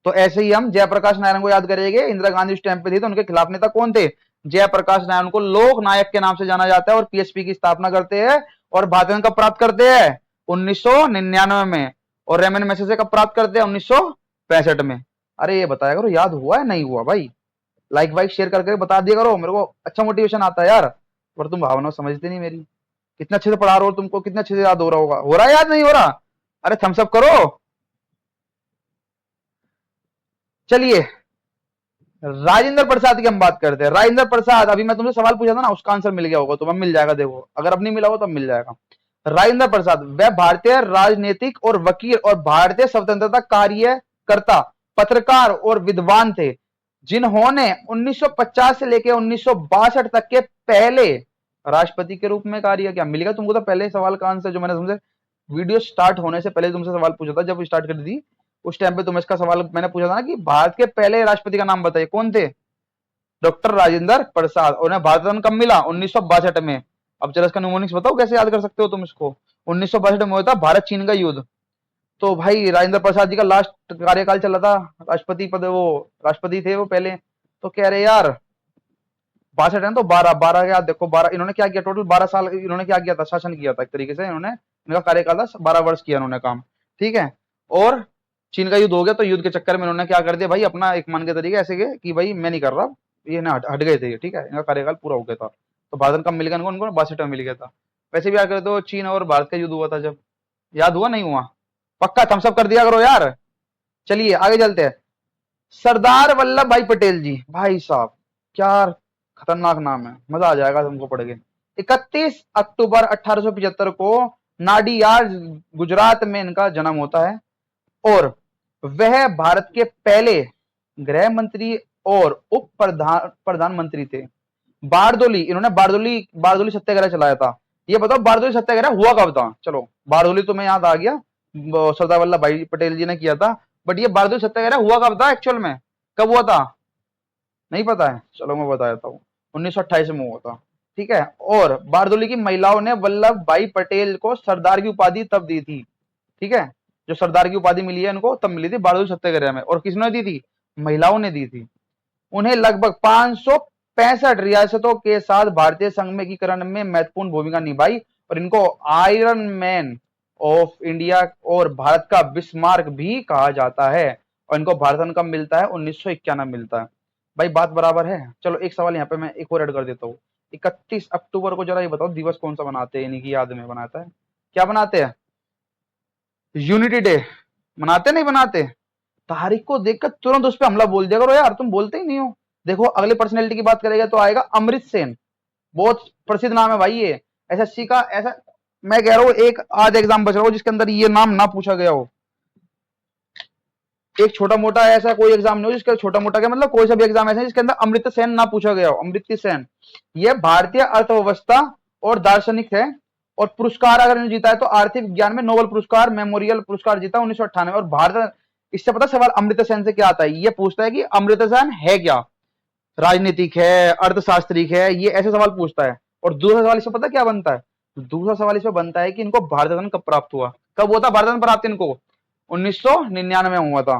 तो ऐसे ही हम जयप्रकाश नारायण को याद करेंगे, इंदिरा गांधी उस टाइम पे थी तो उनके खिलाफ नेता कौन थे, जयप्रकाश नारायण को लोक नायक के नाम से जाना जाता है। और पीएसपी की स्थापना करते हैं और भारत रत्न कब प्राप्त करते हैं, 1999 में। और रेमन मैसेसे कब प्राप्त करते हैं, 1965 में। अरे ये बताया करो याद हुआ है नहीं हुआ भाई, लाइक वाइक शेयर करके बता दिया करो, मेरे को अच्छा मोटिवेशन आता है यार। पर तुम भावना समझते नहीं मेरी, कितना अच्छे से पढ़ा रहे हो, तुमको कितना अच्छे से याद हो रहा होगा, हो रहा है याद नहीं हो रहा, अरे थम्स अप करो। चलिए राजेंद्र प्रसाद की हम बात करते हैं। राजेंद्र प्रसाद, अभी मैं तुमसे सवाल पूछा था ना, उसका आंसर मिल गया होगा, तुम्हें मिल जाएगा, देखो अगर अब नहीं मिला हो तो मिल जाएगा। राजेंद्र प्रसाद वह भारतीय राजनीतिक और वकील और भारतीय स्वतंत्रता कार्यकर्ता, पत्रकार और विद्वान थे, जिन्होंने 1950 से लेकर 1962 तक के पहले राष्ट्रपति के रूप में कार्य किया। मिल गया तुमको तो पहले सवाल का आंसर, जो मैंने तुमसे वीडियो स्टार्ट होने से पहले तुमसे सवाल पूछा था, जब स्टार्ट कर दी उस टाइम पे तुम्हें इसका सवाल मैंने पूछा था ना कि भारत के पहले राष्ट्रपति का नाम बताइए, कौन थे, डॉक्टर राजेंद्र प्रसाद। और उन्हें भारत रत्न कब मिला, 1962 में। अब चलो इसका न्यूमोनिक्स बताओ कैसे याद कर सकते हो तुम इसको। 1962 में हुआ था भारत चीन का युद्ध। तो भाई राजेंद्र प्रसाद जी का लास्ट कार्यकाल चला था, राष्ट्रपति पद, वो राष्ट्रपति थे वो पहले। तो कह रहे यार 62 है तो 12 क्या, देखो 12 इन्होंने क्या किया, टोटल 12 साल इन्होंने क्या किया था, शासन किया था एक तरीके से, इन्होंने, इनका कार्यकाल था 12 वर्ष किया इन्होंने काम, ठीक है। और चीन का युद्ध हो गया तो युद्ध के चक्कर में इन्होंने क्या कर दिया भाई, अपना एक मन के तरीके ऐसे के कि भाई मैं नहीं कर रहा, ये ना हट गए थे, ठीक है, इनका कार्यकाल पूरा हो गया था। तो भारत कब मिल गया उनको, 62 में मिल गया था। वैसे भी आकर तो चीन और भारत का युद्ध हुआ था जब, याद हुआ नहीं हुआ, पक्का थम्सअप कर दिया करो यार। चलिए आगे चलते हैं। सरदार वल्लभ भाई पटेल जी, भाई साहब क्या खतरनाक नाम है, मजा आ जाएगा तुमको पढ़ के। 31 अक्टूबर 1875 को नाडियाड गुजरात में इनका जन्म होता है। और वह भारत के पहले गृह मंत्री और उप प्रधानमंत्री थे। बारदोली, इन्होंने बारदोली बारदोली सत्याग्रह चलाया था। ये बताओ बारदोली सत्याग्रह हुआ कब था, चलो बारदोली तुम्हें याद आ गया, सरदार वल्लभ भाई पटेल जी ने किया था। बट ये बारदोली सत्याग्रह हुआ कब था एक्चुअल में, कब हुआ था, नहीं पता है, चलो मैं बता देता हूँ, 1928 में हुआ था, ठीक है। और बारदोली की महिलाओं ने वल्लभ भाई पटेल को सरदार की उपाधि तब दी थी, ठीक है, जो सरदार की उपाधि मिली है इनको तब मिली थी बारदोली सत्याग्रह में। और किसने दी थी, महिलाओं ने दी थी। उन्हें लगभग 565 रियासतों के साथ भारतीय संघ में एकीकरण में महत्वपूर्ण भूमिका निभाई। और इनको आयरन मैन ऑफ इंडिया और भारत का बिस्मार्क भी कहा जाता है। और इनको भारत रत्न कब मिलता है, 1991 मिलता है। भाई बात बराबर है। चलो एक सवाल यहाँ पे मैं एक और ऐड कर देता हूँ। 31 अक्टूबर को जरा ये बताओ दिवस कौन सा मनाते हैं, इन्हीं की याद में बनाता है, क्या बनाते हैं, यूनिटी डे मनाते नहीं बनाते। तारीख को देखकर तुरंत उस पर हमला बोल दिया करो यार, तुम बोलते ही नहीं हो। देखो अगले पर्सनैलिटी की बात करेगा तो आएगा अमृत सेन, बहुत प्रसिद्ध नाम है भाई ये, एसएससी का ऐसा, मैं कह रहा हूँ एक आध एग्जाम बच रहा हो जिसके अंदर ये नाम ना पूछा गया हो। एक छोटा मोटा ऐसा कोई एग्जाम नहीं हो जिसका, छोटा मोटा क्या मतलब, कोई सा भी एग्जाम ऐसा है जिसके अंदर अमृत सेन ना पूछा गया हो। अमृत सेन ये भारतीय अर्थव्यवस्था और दार्शनिक है। और पुरस्कार अगर इन्होंने जीता है तो आर्थिक विज्ञान में नोबेल पुरस्कार, मेमोरियल पुरस्कार जीता 1998। और भारत, इससे पता सवाल अमृत सेन से क्या आता है, ये पूछता है कि अमृत सेन है क्या, राजनीतिक है, अर्थशास्त्री है, ये ऐसे सवाल पूछता है। और दूसरा सवाल इसमें पता क्या बनता है, दूसरा सवाल इसमें बनता है कि इनको भारत रत्न कब प्राप्त हुआ, कब हुआ था भारत रत्न प्राप्त इनको, 1999 में हुआ था,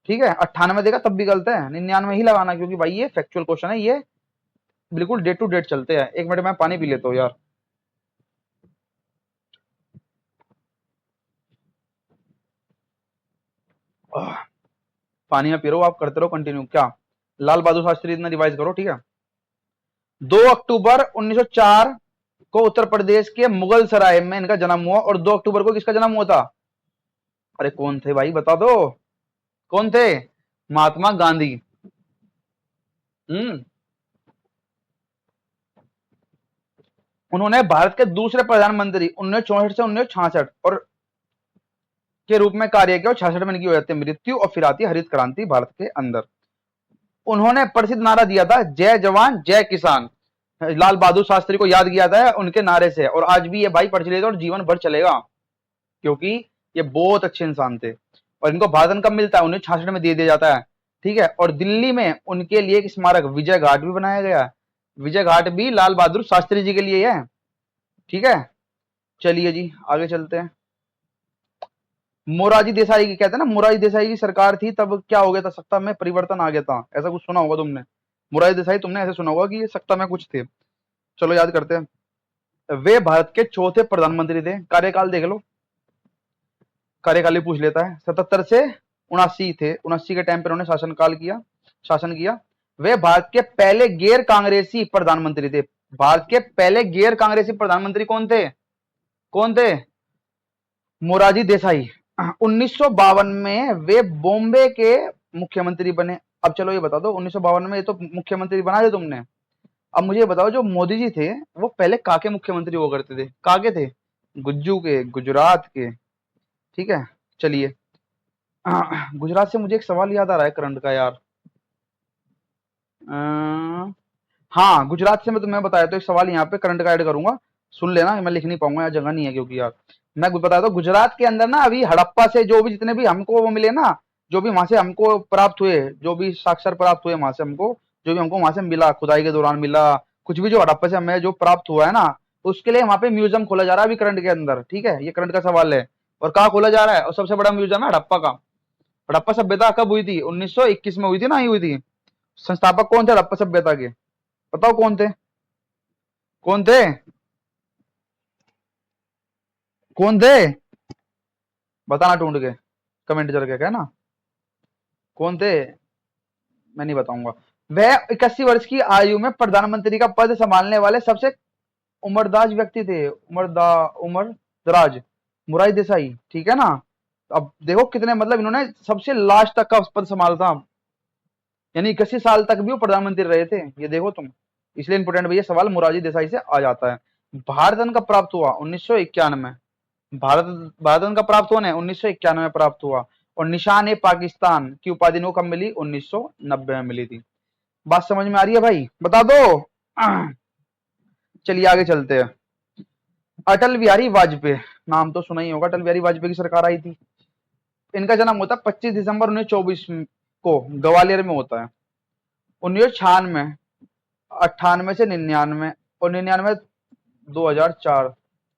ठीक है। 98 देगा तब भी गलत है, 99 ही लगाना, क्योंकि भाई ये फैक्चुअल क्वेश्चन है, ये बिल्कुल डेट टू डेट चलते हैं। एक मिनट में पानी पी लेता हूँ यार। पानी में पी रहा हूँ, आप करते रहो कंटिन्यू। क्या लाल बहादुर शास्त्री, इतना रिवाइज करो, ठीक है। 2 अक्टूबर 1904 को उत्तर प्रदेश के मुगल सराय में इनका जन्म हुआ। और 2 अक्टूबर को किसका जन्म हुआ था? अरे कौन थे भाई, बता दो कौन थे? महात्मा गांधी। हम्म। उन्होंने भारत के दूसरे प्रधानमंत्री 1964 से 1966 और के रूप में कार्य किया, और 66 में इनकी हो जाती है मृत्यु, और फिर आती है हरित क्रांति भारत के अंदर। उन्होंने प्रसिद्ध नारा दिया था, जय जवान जय किसान। लाल बहादुर शास्त्री को याद किया था उनके नारे से, और आज भी ये भाई प्रचलित है और जीवन भर चलेगा, क्योंकि ये बहुत अच्छे इंसान थे। और इनको भारत रत्न कब मिलता है? 1966 में दे दिया जाता है, ठीक है। और दिल्ली में उनके लिए एक स्मारक विजय घाट भी बनाया गया है। विजय घाट भी लाल बहादुर शास्त्री जी के लिए है, ठीक है। चलिए जी आगे चलते हैं। मोरारजी देसाई की, कहते हैं ना मोरारजी देसाई की सरकार थी तब क्या हो गया था? सत्ता में परिवर्तन आ गया था, ऐसा कुछ सुना होगा तुमने। मोरारजी देसाई तुमने ऐसे सुना होगा कि ये सत्ता में कुछ थे। चलो याद करते हैं। वे भारत के चौथे प्रधानमंत्री थे। कार्यकाल देख लो, कार्यकाल ही पूछ लेता है। 77 से 79 थे, 79 के टाइम पर उन्होंने शासन किया। वे भारत के पहले गैर कांग्रेसी प्रधानमंत्री थे। भारत के पहले गैर कांग्रेसी प्रधानमंत्री कौन थे? कौन थे? मोरारजी देसाई। 1952 में वे बॉम्बे के मुख्यमंत्री बने। अब चलो ये बता दो, 1952 में ये तो मुख्यमंत्री बना थे तुमने। अब मुझे ये बताओ, जो मोदी जी थे वो पहले कहाँ के मुख्यमंत्री हुआ करते थे? कहाँ के थे? गुज्जू के, गुजरात के, ठीक है। चलिए गुजरात से मुझे एक सवाल याद आ रहा है करंट का यार। हाँ, गुजरात से मैं तुम्हें बताया तो एक सवाल यहाँ पे करंट का ऐड करूंगा, सुन लेना। मैं लिख नहीं पाऊंगा, यहाँ जगह नहीं है क्योंकि यार। मैं बताया तो गुजरात के अंदर ना अभी हड़प्पा से जो भी जितने भी हमको वो मिले ना, जो भी वहां से हमको प्राप्त हुए, जो भी साक्षर प्राप्त हुए वहां से हमको, जो भी हमको वहां से मिला, खुदाई के दौरान मिला, कुछ भी जो हड़प्पा से हमें जो प्राप्त हुआ है ना, उसके लिए वहां पे म्यूजियम खोला जा रहा है अभी करंट के अंदर, ठीक है। ये करंट का सवाल है। और कहाँ खोला जा रहा है? और सबसे बड़ा म्यूजियम है हड़प्पा का। हड़प्पा सभ्यता कब हुई थी? 1921 में हुई थी ना, ही हुई थी। संस्थापक कौन थे हड़प्पा सभ्यता के? बताओ कौन थे? कौन थे? कौन थे? बताना ढूंढ के, कमेंट करके कहना कौन थे। मैं नहीं बताऊंगा। वह 81 वर्ष की आयु में प्रधानमंत्री का पद संभालने वाले सबसे उम्रदराज व्यक्ति थे। उम्रदराज मोरारजी देसाई, ठीक है ना। अब देखो कितने, मतलब इन्होंने सबसे लास्ट तक का पद संभाला था, यानी 81 साल तक भी वो प्रधानमंत्री रहे थे, ये देखो तुम। इसलिए इंपोर्टेंट भैया सवाल मोरारजी देसाई से आ जाता है। भारत रत्न कब प्राप्त हुआ? 1991 में। भारत रत्न कब प्राप्त हुआ? 1991 में प्राप्त हुआ। और निशान ए पाकिस्तान की उपाधि को कब मिली? 1990 में मिली थी। बात समझ में आ रही है भाई? बता दो। चलिए आगे चलते हैं। अटल बिहारी वाजपेयी, नाम तो सुना ही होगा, अटल बिहारी वाजपेयी की सरकार आई थी। इनका जन्म होता है 25 दिसंबर 1924 को, ग्वालियर में होता है। 1996, 98 से 99 और 99 2004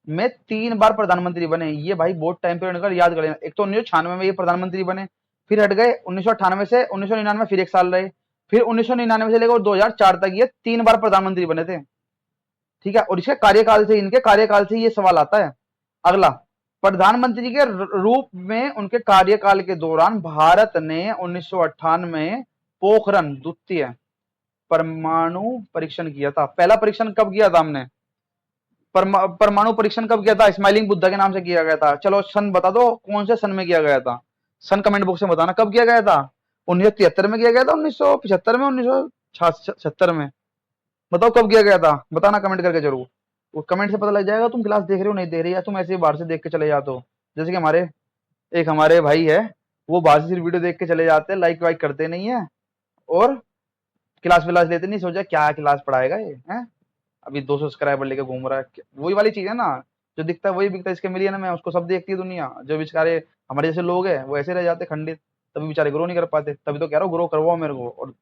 में 3 बार प्रधानमंत्री बने। ये भाई बहुत टाइम पीरियड का याद करें। एक तो 1996 में ये प्रधानमंत्री बने, फिर हट गए 1998 से 1999 फिर 1 साल रहे, फिर 1999 से लेकर 2004 तक ये 3 बार प्रधानमंत्री बने थे, ठीक है। और इसके कार्यकाल से, इनके कार्यकाल से ये सवाल आता है। अगला, प्रधानमंत्री के रूप में उनके कार्यकाल के दौरान भारत ने 1998 में पोखरण द्वितीय परमाणु परीक्षण किया था। पहला परीक्षण कब किया था हमने? परमाणु परीक्षण कब किया था? स्माइलिंग बुद्धा के नाम से किया गया था। चलो सन बता दो, कौन से सन में किया गया था? सन कमेंट बॉक्स में बताना कब किया गया था। 1973 में किया गया था, 1975 में, 1976 में? बताओ कब किया गया था, बताना कमेंट करके जरूर। वो कमेंट से पता लग जाएगा तुम क्लास देख रहे हो नहीं देख रहे, या तुम ऐसे ही बाहर से देख के चले जाते हो। जैसे कि हमारे भाई है, वो बाहर से सिर्फ वीडियो देख के चले जाते हैं, लाइक वाइक करते नहीं है, और क्लास विलास लेते नहीं। सोचा क्या क्लास पढ़ाएगा ये है, अभी 200 सब्सक्राइबर लेके घूम रहा है। वही वाली चीज है ना, जो दिखता है वही बिकता है। इसके मिलियन में उसको सब देखती है दुनिया। जो बेचारे हमारे जैसे लोग हैं वो ऐसे रह जाते खंडित, तभी बेचारे ग्रो नहीं कर पाते। तभी तो कह रहा हूँ ग्रो करवाओ मेरे को, और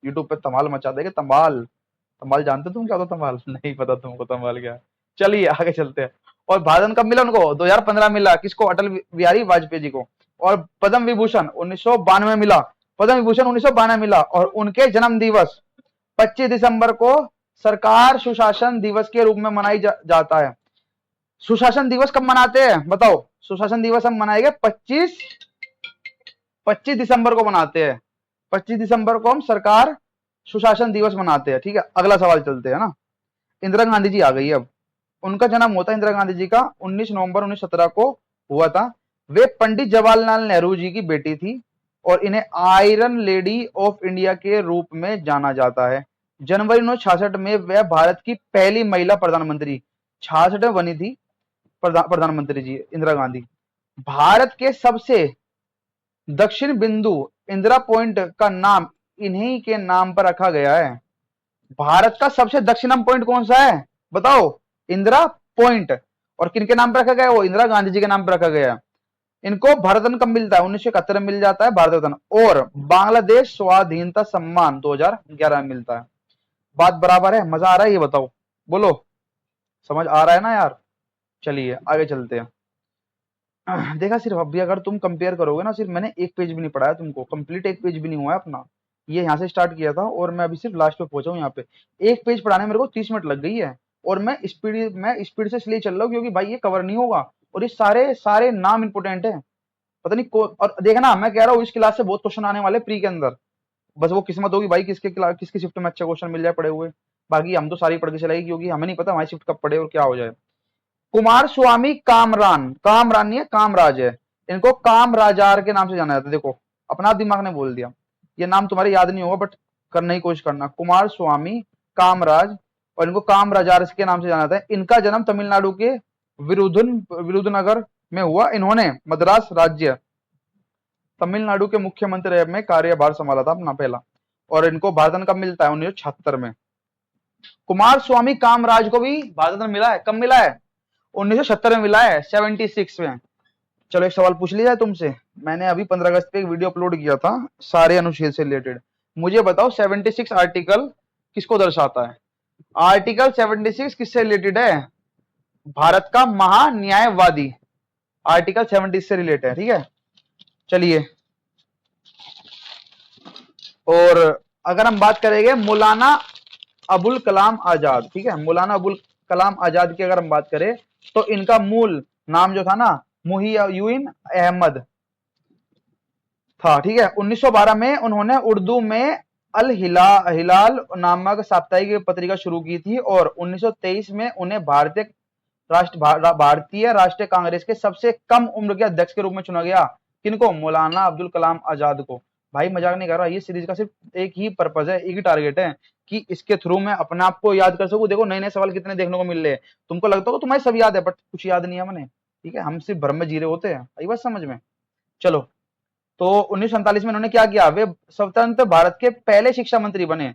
यूट्यूब पे धमाल मचा देंगे। धमाल, धमाल जानते हो तुम क्या होता धमाल? नहीं पता तुमको धमाल क्या है? चलिए आगे चलते हैं। और भारत रत्न कब मिला उनको? 2015 मिला। किसको? अटल बिहारी वाजपेयी जी को। और पद्म विभूषण 1992 मिला। पद्म विभूषण 1992 मिला। और उनके जन्म दिवस 25 दिसंबर को सरकार सुशासन दिवस के रूप में मनाई जाता है। सुशासन दिवस कब मनाते हैं बताओ? सुशासन दिवस हम मनाएंगे 25 दिसंबर को मनाते हैं। 25 दिसंबर को हम सरकार सुशासन दिवस मनाते हैं, ठीक है। अगला सवाल चलते हैं ना। इंदिरा गांधी जी आ गई अब। उनका जन्म होता है इंदिरा गांधी जी का 19 नवंबर 1917 को हुआ था। वे पंडित जवाहरलाल नेहरू जी की बेटी थी और इन्हें आयरन लेडी ऑफ इंडिया के रूप में जाना जाता है। जनवरी 1966 में वह भारत की पहली महिला प्रधानमंत्री 66 में बनी थी प्रधानमंत्री जी इंदिरा गांधी। भारत के सबसे दक्षिण बिंदु इंदिरा पॉइंट का नाम इन्हीं के नाम पर रखा गया है। भारत का सबसे दक्षिणम पॉइंट कौन सा है बताओ? इंदिरा पॉइंट। और किनके नाम पर रखा गया? वो इंदिरा गांधी जी के नाम पर रखा गया। इनको भारत रत्न कब मिलता है? 1971 में मिल जाता है भारत रत्न। और बांग्लादेश स्वाधीनता सम्मान 2011 में मिलता है। बात बराबर है? मजा आ रहा है? ये बताओ, बोलो, समझ आ रहा है ना यार? चलिए आगे चलते हैं। देखा, सिर्फ अभी अगर तुम कंपेयर करोगे ना, सिर्फ मैंने एक पेज भी नहीं पढ़ाया तुमको, कंप्लीट एक पेज भी नहीं हुआ है अपना। ये यहाँ से स्टार्ट किया था और मैं अभी सिर्फ लास्ट पे पहुंचा हूँ। यहाँ पे एक पेज पढ़ाने मेरे को 30 मिनट लग गई है। और मैं स्पीड से इसलिए चल रहा हूँ क्योंकि भाई ये कवर नहीं होगा। और ये सारे सारे नाम इंपोर्टेंट है। पता नहीं और देखना, मैं कह रहा हूँ इस क्लास से बहुत क्वेश्चन आने वाले प्री के अंदर। बस वो किस्मत होगी भाई किसकी शिफ्ट में अच्छे क्वेश्चन मिल जाए पड़े हुए। बाकी हम तो सारी पढ़ के चलाएगी क्योंकि हमें नहीं पता हमारी शिफ्ट कब पड़े और क्या हो जाए। कुमार स्वामी कामरान, कामरान नहीं है, कामराज है। इनको कामराजार के नाम से जाना जाता है। देखो, अपना दिमाग ने बोल दिया। ये नाम तुम्हारे याद नहीं होगा बट करने की कोशिश करना। कुमार स्वामी कामराज, और इनको कामराजार के नाम से जाना जाता है। इनका जन्म तमिलनाडु के विरुधुनगर में हुआ। इन्होंने मद्रास राज्य तमिलनाडु के मुख्यमंत्री में कार्यभार संभाला था अपना पहला। और इनको भारत रत्न कब मिलता है? 1976 में। कुमार स्वामी कामराज को भी भारत रत्न मिला है। कब मिला है? 1970 में मिला है, 76 में। चलो एक सवाल पूछ लिया जाए तुमसे। मैंने अभी 15 अगस्त पे एक वीडियो अपलोड किया था सारे अनुच्छेद से रिलेटेड। मुझे बताओ 76 आर्टिकल किसको दर्शाता है? आर्टिकल 76 किससे रिलेटेड है? भारत का महान्यायवादी आर्टिकल 76 से रिलेटेड है। ठीक है, चलिए। और अगर हम बात करेंगे मौलाना अबुल कलाम आजाद, ठीक है, मौलाना अबुल कलाम आजाद की अगर हम बात करें तो इनका मूल नाम जो था ना, मुहिउद्दीन अहमद था। ठीक है, 1912 में उन्होंने उर्दू में अल हिलाल नामक साप्ताहिक पत्रिका शुरू की थी। और 1923 में उन्हें भारतीय राष्ट्रीय कांग्रेस के सबसे कम उम्र के अध्यक्ष के रूप में चुना गया। किनको? मौलाना अब्दुल कलाम आजाद को। भाई मजाक नहीं कर रहा, ये सीरीज का सिर्फ एक ही पर्पज है, एक ही टारगेट है कि इसके थ्रू मैं अपने आप को याद कर सकूं। देखो नए नए सवाल कितने देखने को मिल रहे हैं। तुमको लगता होगा तुम्हारे सब याद है बट कुछ याद नहीं है मैंने। ठीक है, हम सिर्फ भ्रम में जी रहे होते हैं। आई बात समझ में? चलो, तो 1947 में उन्होंने क्या किया? वे स्वतंत्र भारत के पहले शिक्षा मंत्री बने।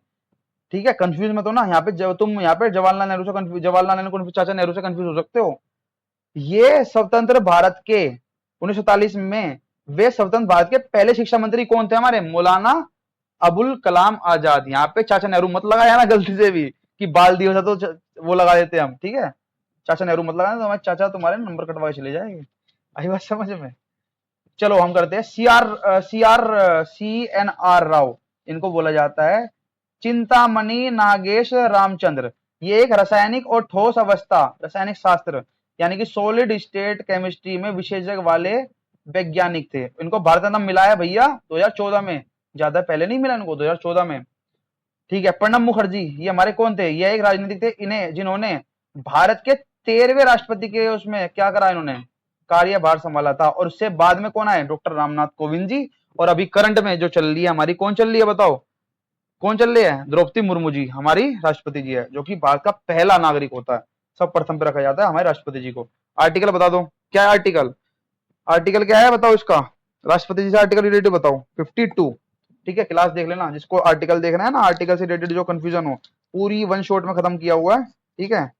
ठीक है, कंफ्यूज मत हो ना यहाँ पे। जब तुम यहाँ पे जवाहरलाल नेहरू से कंफ्यूज, जवाहरलाल नेहरू चाचा नेहरू से कंफ्यूज हो सकते हो। ये स्वतंत्र भारत के 1947 में वे स्वतंत्र भारत के पहले शिक्षा मंत्री कौन थे? हमारे मौलाना अबुल कलाम आजाद। यहाँ पे चाचा नेहरू मत लगाया ना गलती से भी कि बाल दिवस है तो वो लगा देते हम। ठीक है, चाचा नेहरू मत लगाना, तो हमारे चाचा तुम्हारे नंबर कटवा के चले जाएंगे। आई बात समझ में? चलो हम करते हैं। सी एन आर राव, इनको बोला जाता है चिंतामणि नागेश रामचंद्र। ये एक रासायनिक और ठोस अवस्था रासायनिक शास्त्र यानी कि सॉलिड स्टेट केमिस्ट्री में विशेषज्ञ वाले वैज्ञानिक थे। इनको भारत रत्न मिला है भैया 2014 में, ज्यादा पहले नहीं मिला इनको, 2014 में। ठीक है, प्रणब मुखर्जी, ये हमारे कौन थे? ये एक राजनीतिक थे, इन्हें जिन्होंने भारत के 13वें राष्ट्रपति के उसमें क्या करा, इन्होंने कार्यभार संभाला था। और उससे बाद में कौन आए? डॉक्टर रामनाथ कोविंद जी। और अभी करंट में जो चल रही है हमारी, कौन चल रही है बताओ? कौन चल रही है? द्रौपदी मुर्मू जी हमारी राष्ट्रपति जी है, जो कि भारत का पहला नागरिक होता है। सब प्रथम पे रखा जाता है हमारे राष्ट्रपति जी को। आर्टिकल बता दो, क्या है आर्टिकल? आर्टिकल क्या है बताओ इसका? राष्ट्रपति जी से आर्टिकल रिलेटेड बताओ। 52। ठीक है, क्लास देख लेना, जिसको आर्टिकल देखना है ना, आर्टिकल से रिलेटेड जो कंफ्यूजन हो, पूरी वन शॉट में खत्म किया हुआ है। ठीक है,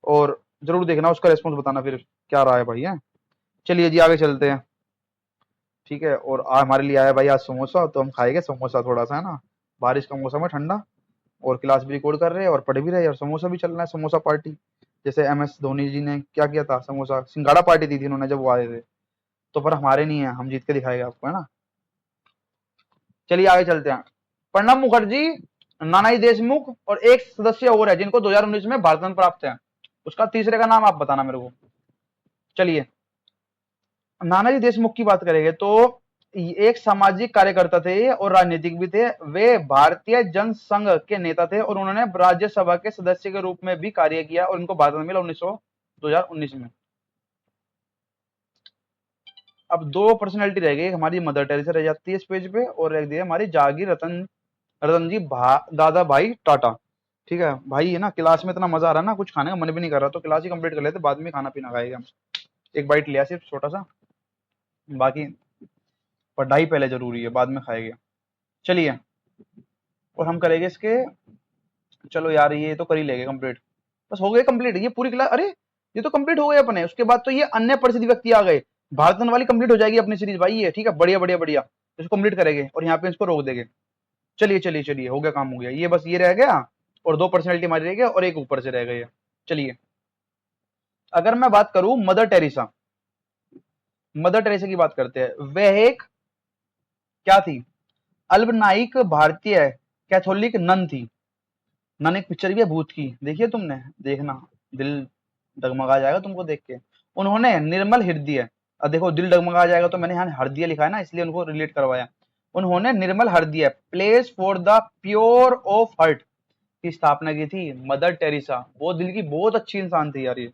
और जरूर देखना, उसका रेस्पॉन्स बताना फिर क्या रहा है भाई है। चलिए जी आगे चलते हैं। ठीक है, और हमारे लिए आया भाई आज समोसा, तो हम खाएंगे समोसा थोड़ा सा, है ना। बारिश का मौसम है ठंडा, और क्लास भी रिकॉर्ड कर रहे हैं और पढ़ भी रहे हैं, और समोसा भी चल रहा है, समोसा पार्टी। जैसे MS धोनी जी ने क्या किया था, समोसा सिंगाड़ा पार्टी दी थी उन्होंने जब वो आए थे। तो पर हमारे नहीं है, हम जीत के दिखाएंगे आपको, है ना। चलिए आगे चलते हैं। प्रणब मुखर्जी, नानाजी देशमुख और एक सदस्य और है जिनको 2019 में भारत रत्न प्राप्त है। उसका तीसरे का नाम आप बताना मेरे को। चलिए, नानाजी देशमुख की बात करेंगे तो एक सामाजिक कार्यकर्ता थे और राजनीतिक भी थे। वे भारतीय जनसंघ के नेता थे और उन्होंने राज्यसभा के सदस्य के रूप में भी कार्य किया और उनको भारत रत्न मिला 1900 2019 में। अब दो पर्सनैलिटी रह गई, हमारी मदर टेरेसा रह जाती है इस पेज पे, और रह गई हमारी जागीर रतन जी दादा भाई टाटा। ठीक है भाई, है ना, क्लास में इतना मजा आ रहा है ना, कुछ खाने का मन भी नहीं कर रहा, तो क्लास ही कंप्लीट कर लेते, बाद में खाना पीना खाएगा हम। एक बाइट लिया सिर्फ छोटा सा, बाकी पढ़ाई पहले जरूरी है, बाद में खाएंगे। चलिए, और हम करेंगे इसके, चलो यार ये तो कर ही लेंगे कंप्लीट, बस हो गए कंप्लीट ये पूरी क्लास। अरे ये तो कंप्लीट हो गए अपने, उसके बाद तो ये अन्य प्रसिद्ध व्यक्ति आ गए, भारतन वाली कंप्लीट हो जाएगी अपनी सीरीज भाई ये। ठीक है, बढ़िया बढ़िया बढ़िया, इसको कंप्लीट करेंगे और यहाँ पे इसको रोक देंगे। चलिए चलिए चलिए, हो गया, काम हो गया ये, बस ये रह गया, और दो पर्सनैलिटी हमारी रह गया, और एक ऊपर से रह गई है। चलिए, अगर मैं बात करूं मदर टेरेसा, मदर टेरेसा की बात करते हैं। वह एक क्या थी, अल्पनायिक भारतीय कैथोलिक नन थी। नन एक पिक्चर भी है भूत की, देखिए तुमने, देखना, दिल डगमगा जाएगा तुमको देख के। उन्होंने निर्मल हृदय, अब देखो दिल डगमगा जाएगा तो मैंने यहाँ हृदय लिखा है ना, इसलिए उनको रिलेट करवाया। उन्होंने Nirmal Hriday place for the pure of heart की स्थापना की थी, मदर टेरेसा। वो दिल की बहुत अच्छी इंसान थी यार ये।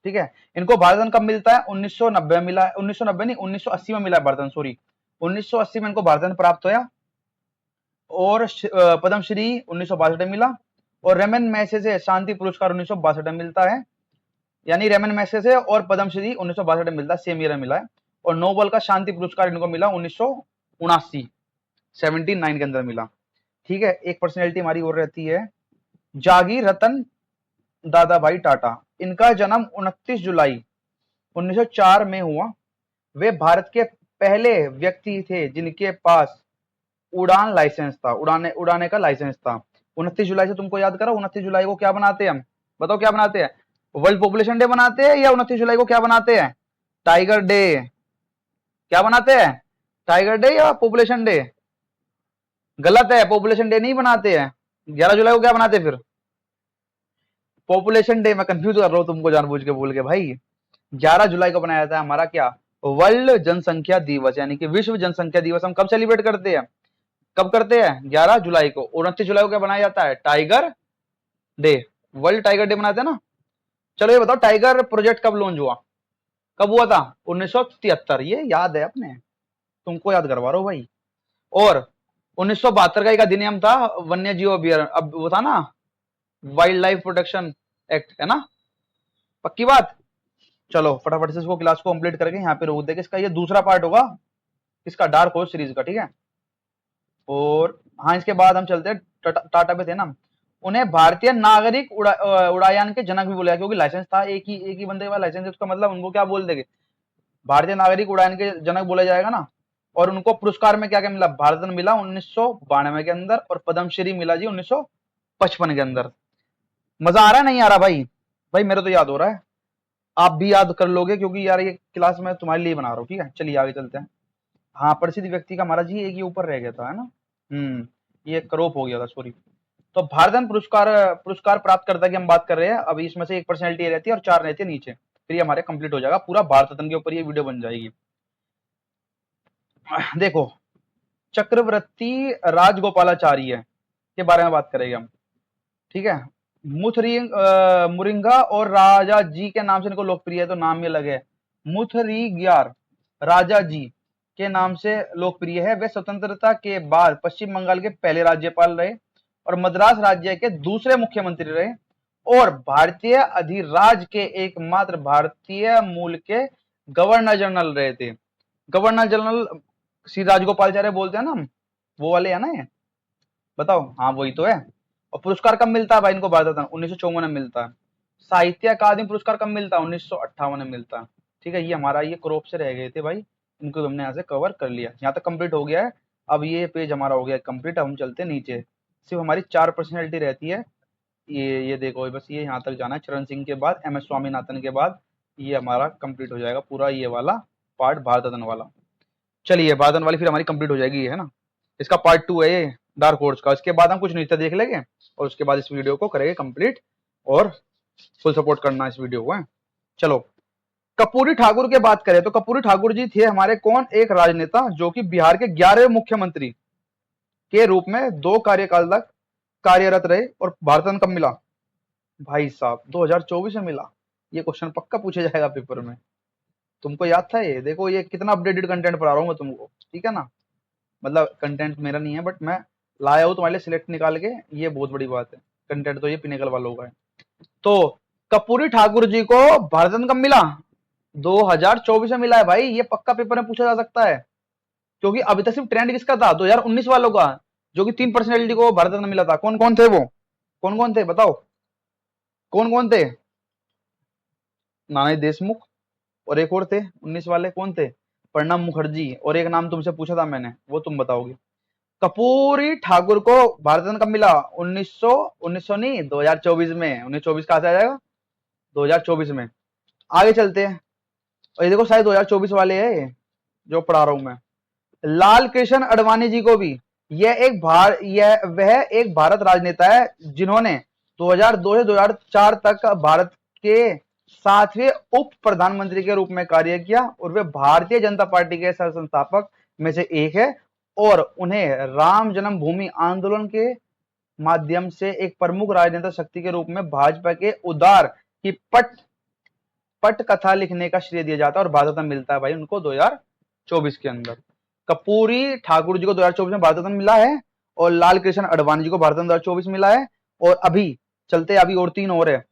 ठीक है, इनको भारत रत्न कब मिलता है, 1990 में मिला है, 1990 नहीं 1980 में मिला है भारत रत्न, सॉरी 1980 में इनको भारत रत्न प्राप्त होया, और पद्मश्री 1962 में मिला, और रेमन मैसेसे शांति पुरस्कार 1962 में मिलता है, यानी रेमन मैसेसे और पद्मश्री 1962 में मिलता है, सेम ईयर में मिला है। और नोबेल का शांति पुरस्कार इनको मिला 1979, 79 के अंदर मिला। ठीक है, एक पर्सनैलिटी हमारी और रहती है, जागीर रतन दादा भाई टाटा। इनका जन्म 29 जुलाई 1904 में हुआ। वे भारत के पहले व्यक्ति थे जिनके पास उड़ान लाइसेंस था, उड़ाने का लाइसेंस था। 29 जुलाई से तुमको याद करो, 29 जुलाई को क्या बनाते हैं हम, बताओ क्या बनाते हैं, वर्ल्ड पॉपुलेशन डे बनाते हैं, या 29 जुलाई को क्या बनाते हैं, टाइगर डे। क्या बनाते हैं, टाइगर डे या पॉपुलेशन डे? गलत है, पॉपुलेशन डे नहीं बनाते हैं। 11 जुलाई को क्या बनाते हैं फिर, पॉपुलेशन डे। मैं कंफ्यूज कर रहा हूँ तुमको जानबूझ के बोल के भाई। 11 जुलाई को बनाया जाता है हमारा क्या, वर्ल्ड जनसंख्या दिवस, यानी कि विश्व जनसंख्या दिवस। हम कब सेलिब्रेट करते हैं, कब करते हैं, 11 जुलाई को। 29 जुलाई को क्या बनाया जाता है, tiger day, world tiger day मनाते हैं ना। चलो ये बताओ, टाइगर प्रोजेक्ट कब लॉन्च हुआ, कब हुआ था, 1973, ये याद है अपने, तुमको याद करवा रहा हूं भाई। और 1972 का एक अधिनियम था, वन्य जीव अभ्यारण्य, अब वो था ना, वाइल्ड लाइफ प्रोटेक्शन एक्ट, है ना, पक्की बात। चलो फटाफट से इसको क्लास को कंप्लीट करके यहाँ पे रोक देंगे, इसका ये दूसरा पार्ट होगा, इसका डार्क हॉर्स सीरीज का। ठीक है, और हाँ, इसके बाद हम चलते हैं टाटा पे थे ना। उन्हें भारतीय नागरिक उड़ायन के जनक भी बोला, क्योंकि लाइसेंस था, एक ही बंदे के पास लाइसेंस है, उसका मतलब उनको क्या बोल देंगे, भारतीय नागरिक उड़ायन के जनक बोला जाएगा ना। और उनको पुरस्कार में क्या क्या मिला, भारत रत्न मिला 1992 के अंदर, और पद्मश्री मिला जी 1955 के अंदर। मजा आ रहा है नहीं आ रहा भाई, भाई मेरे तो याद हो रहा है, आप भी याद कर लोगे, क्योंकि यार ये क्लास में तुम्हारे लिए बना रहा हूँ। ठीक है, चलिए आगे चलते हैं। हाँ, प्रसिद्ध व्यक्ति का महाराज जी एक ही ऊपर रह गया था, है ना, ये क्रॉप हो गया था, सॉरी। तो भारत रत्न पुरस्कार पुरस्कार प्राप्त करता की हम बात कर रहे हैं, अभी इसमें से एक पर्सनैलिटी रहती है और 4 रहती है नीचे, फिर ये हमारे कंप्लीट हो जाएगा, पूरा भारत रत्न के ऊपर ये वीडियो बन जाएगी। देखो, चक्रवर्ती राजगोपालाचार्य के बारे में बात करेंगे हम। ठीक है, मुरिंगा और राजा जी के नाम से इनको लोकप्रिय है, तो नाम ये लगे, मुथरीग्यार राजा जी के नाम से लोकप्रिय है। वे स्वतंत्रता के बाद पश्चिम बंगाल के पहले राज्यपाल रहे, और मद्रास राज्य के दूसरे मुख्यमंत्री रहे, और भारतीय अधिराज के एकमात्र भारतीय मूल के गवर्नर जनरल रहे थे। गवर्नर जनरल श्री राजगोपालाचार्य बोलते हैं ना हम, वो वाले है ना ये, बताओ, हाँ वही तो है। और पुरस्कार कब मिलता है भाई इनको, भारत रत्न 1954 में मिलता है। साहित्य अकादमी पुरस्कार कब मिलता है, 1958 में मिलता है। ठीक है, ये हमारा ये क्रॉप से रह गए थे भाई, इनको हमने यहाँ से कवर कर लिया, यहाँ तक कंप्लीट हो गया है। अब ये पेज हमारा हो गया कंप्लीट, अब हम चलते हैं नीचे। सिर्फ हमारी 4 पर्सनैलिटी रहती है, ये देखो, बस ये यहाँ तक जाना है, चरण सिंह के बाद MS स्वामीनाथन के बाद ये हमारा कंप्लीट हो जाएगा पूरा ये वाला पार्ट, भारत रत्न वाला। चलिए, भारत रत्न वाली फिर हमारी कंप्लीट हो जाएगी, है ना। इसका पार्ट 2 है ये डार्क हॉर्स का, इसके बाद हम कुछ नृत्य देख लेंगे, और उसके बाद इस वीडियो को करेंगे कंप्लीट, और फुल सपोर्ट करना इस वीडियो को है। चलो, कर्पूरी ठाकुर के बात करें तो कर्पूरी ठाकुर जी थे हमारे कौन, एक राजनेता जो कि बिहार के 11वें मुख्यमंत्री के रूप में 2 कार्यकाल तक कार्यरत रहे। और भारत रत्न कब मिला भाई साहब, 2024 में मिला, ये क्वेश्चन पक्का पूछा जाएगा पेपर में। तुमको याद था ये? देखो ये कितना अपडेटेड कंटेंट पढ़ा रहा हूँ मैं तुमको, ठीक है ना। मतलब कंटेंट मेरा नहीं है, बट मैं लाया हूँ तुम्हारे लिए सिलेक्ट निकाल के, ये बहुत बड़ी बात है। कंटेंट तो ये पिनेकल वालों का है। तो कर्पूरी ठाकुर जी को भारत रत्न कब मिला? 2024 में मिला है भाई, ये पक्का पेपर में पूछा जा सकता है। क्योंकि अभी तक सिर्फ ट्रेंड किसका था? 2019 वालों का, जो कि 3 पर्सनैलिटी को भारत रत्न मिला था। कौन कौन थे वो? कौन कौन थे बताओ, कौन कौन थे? नानाजी देशमुख, और एक और थे 19 वाले, कौन थे? प्रणब मुखर्जी, और एक नाम तुमसे पूछा था मैंने, वो तुम बताओगे। कर्पूरी ठाकुर को भारत रत्न कब मिला? 1900 नहीं, 2024 में। 1924 कहां से आ जाएगा? 2024 में। आगे चलते हैं, और ये देखो शायद 2024 वाले है ये जो पढ़ा रहा हूं मैं। लाल कृष्ण आडवाणी जी को भी, यह वह एक भारत राजनेता है जिन्होंने 2002 से 2004 तक भारत के 7वें उप प्रधानमंत्री के रूप में कार्य किया, और वे भारतीय जनता पार्टी के सह संस्थापक में से एक है, और उन्हें राम जन्मभूमि आंदोलन के माध्यम से एक प्रमुख राजनेता शक्ति के रूप में भाजपा के उदार की पट कथा लिखने का श्रेय दिया जाता है, और भारत रत्न मिलता है भाई उनको 2024 के अंदर। कर्पूरी ठाकुर जी को 2024 में भारत रत्न मिला है, और लाल कृष्ण आडवाणी जी को भारत रत्न 2024 मिला है। और अभी चलते, अभी और 3 और है।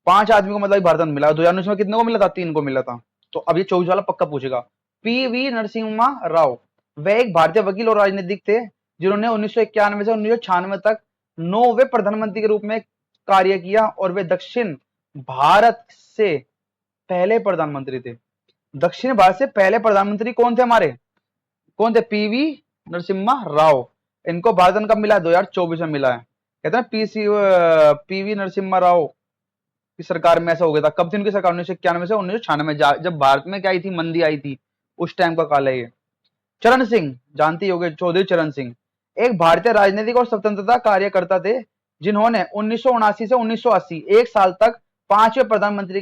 5 आदमी को मतलब भारत रत्न मिला। 2019 में कितने को मिला था? 3 को मिला था। तो अब ये 24 वाला पक्का पूछेगा। पीवी नरसिम्हा राव, वह एक भारतीय वकील और राजनीतिक थे जिन्होंने 1991 से 1996 तक 9वें प्रधानमंत्री के रूप में कार्य किया, और वे दक्षिण भारत से पहले प्रधानमंत्री थे। दक्षिण भारत से पहले प्रधानमंत्री कौन थे हमारे? कौन थे? पीवी नरसिम्हा राव। इनको भारत रत्न कब मिला? 2024 में मिला है। कहते हैं पीवी नरसिम्हा राव की सरकार में ऐसा हो गया था। कब थी उनकी सरकार? 1991 से 1996, जब भारत में क्या आई थी? मंदी आई थी, उस टाइम का काल है ये। चरण सिंह, जानती होगे, चौधरी चरण सिंह, एक भारतीय राजनीतिक और स्वतंत्रता कार्यकर्ता थे जिन्होंने 1979 से 1980 एक साल तक 5वें प्रधानमंत्री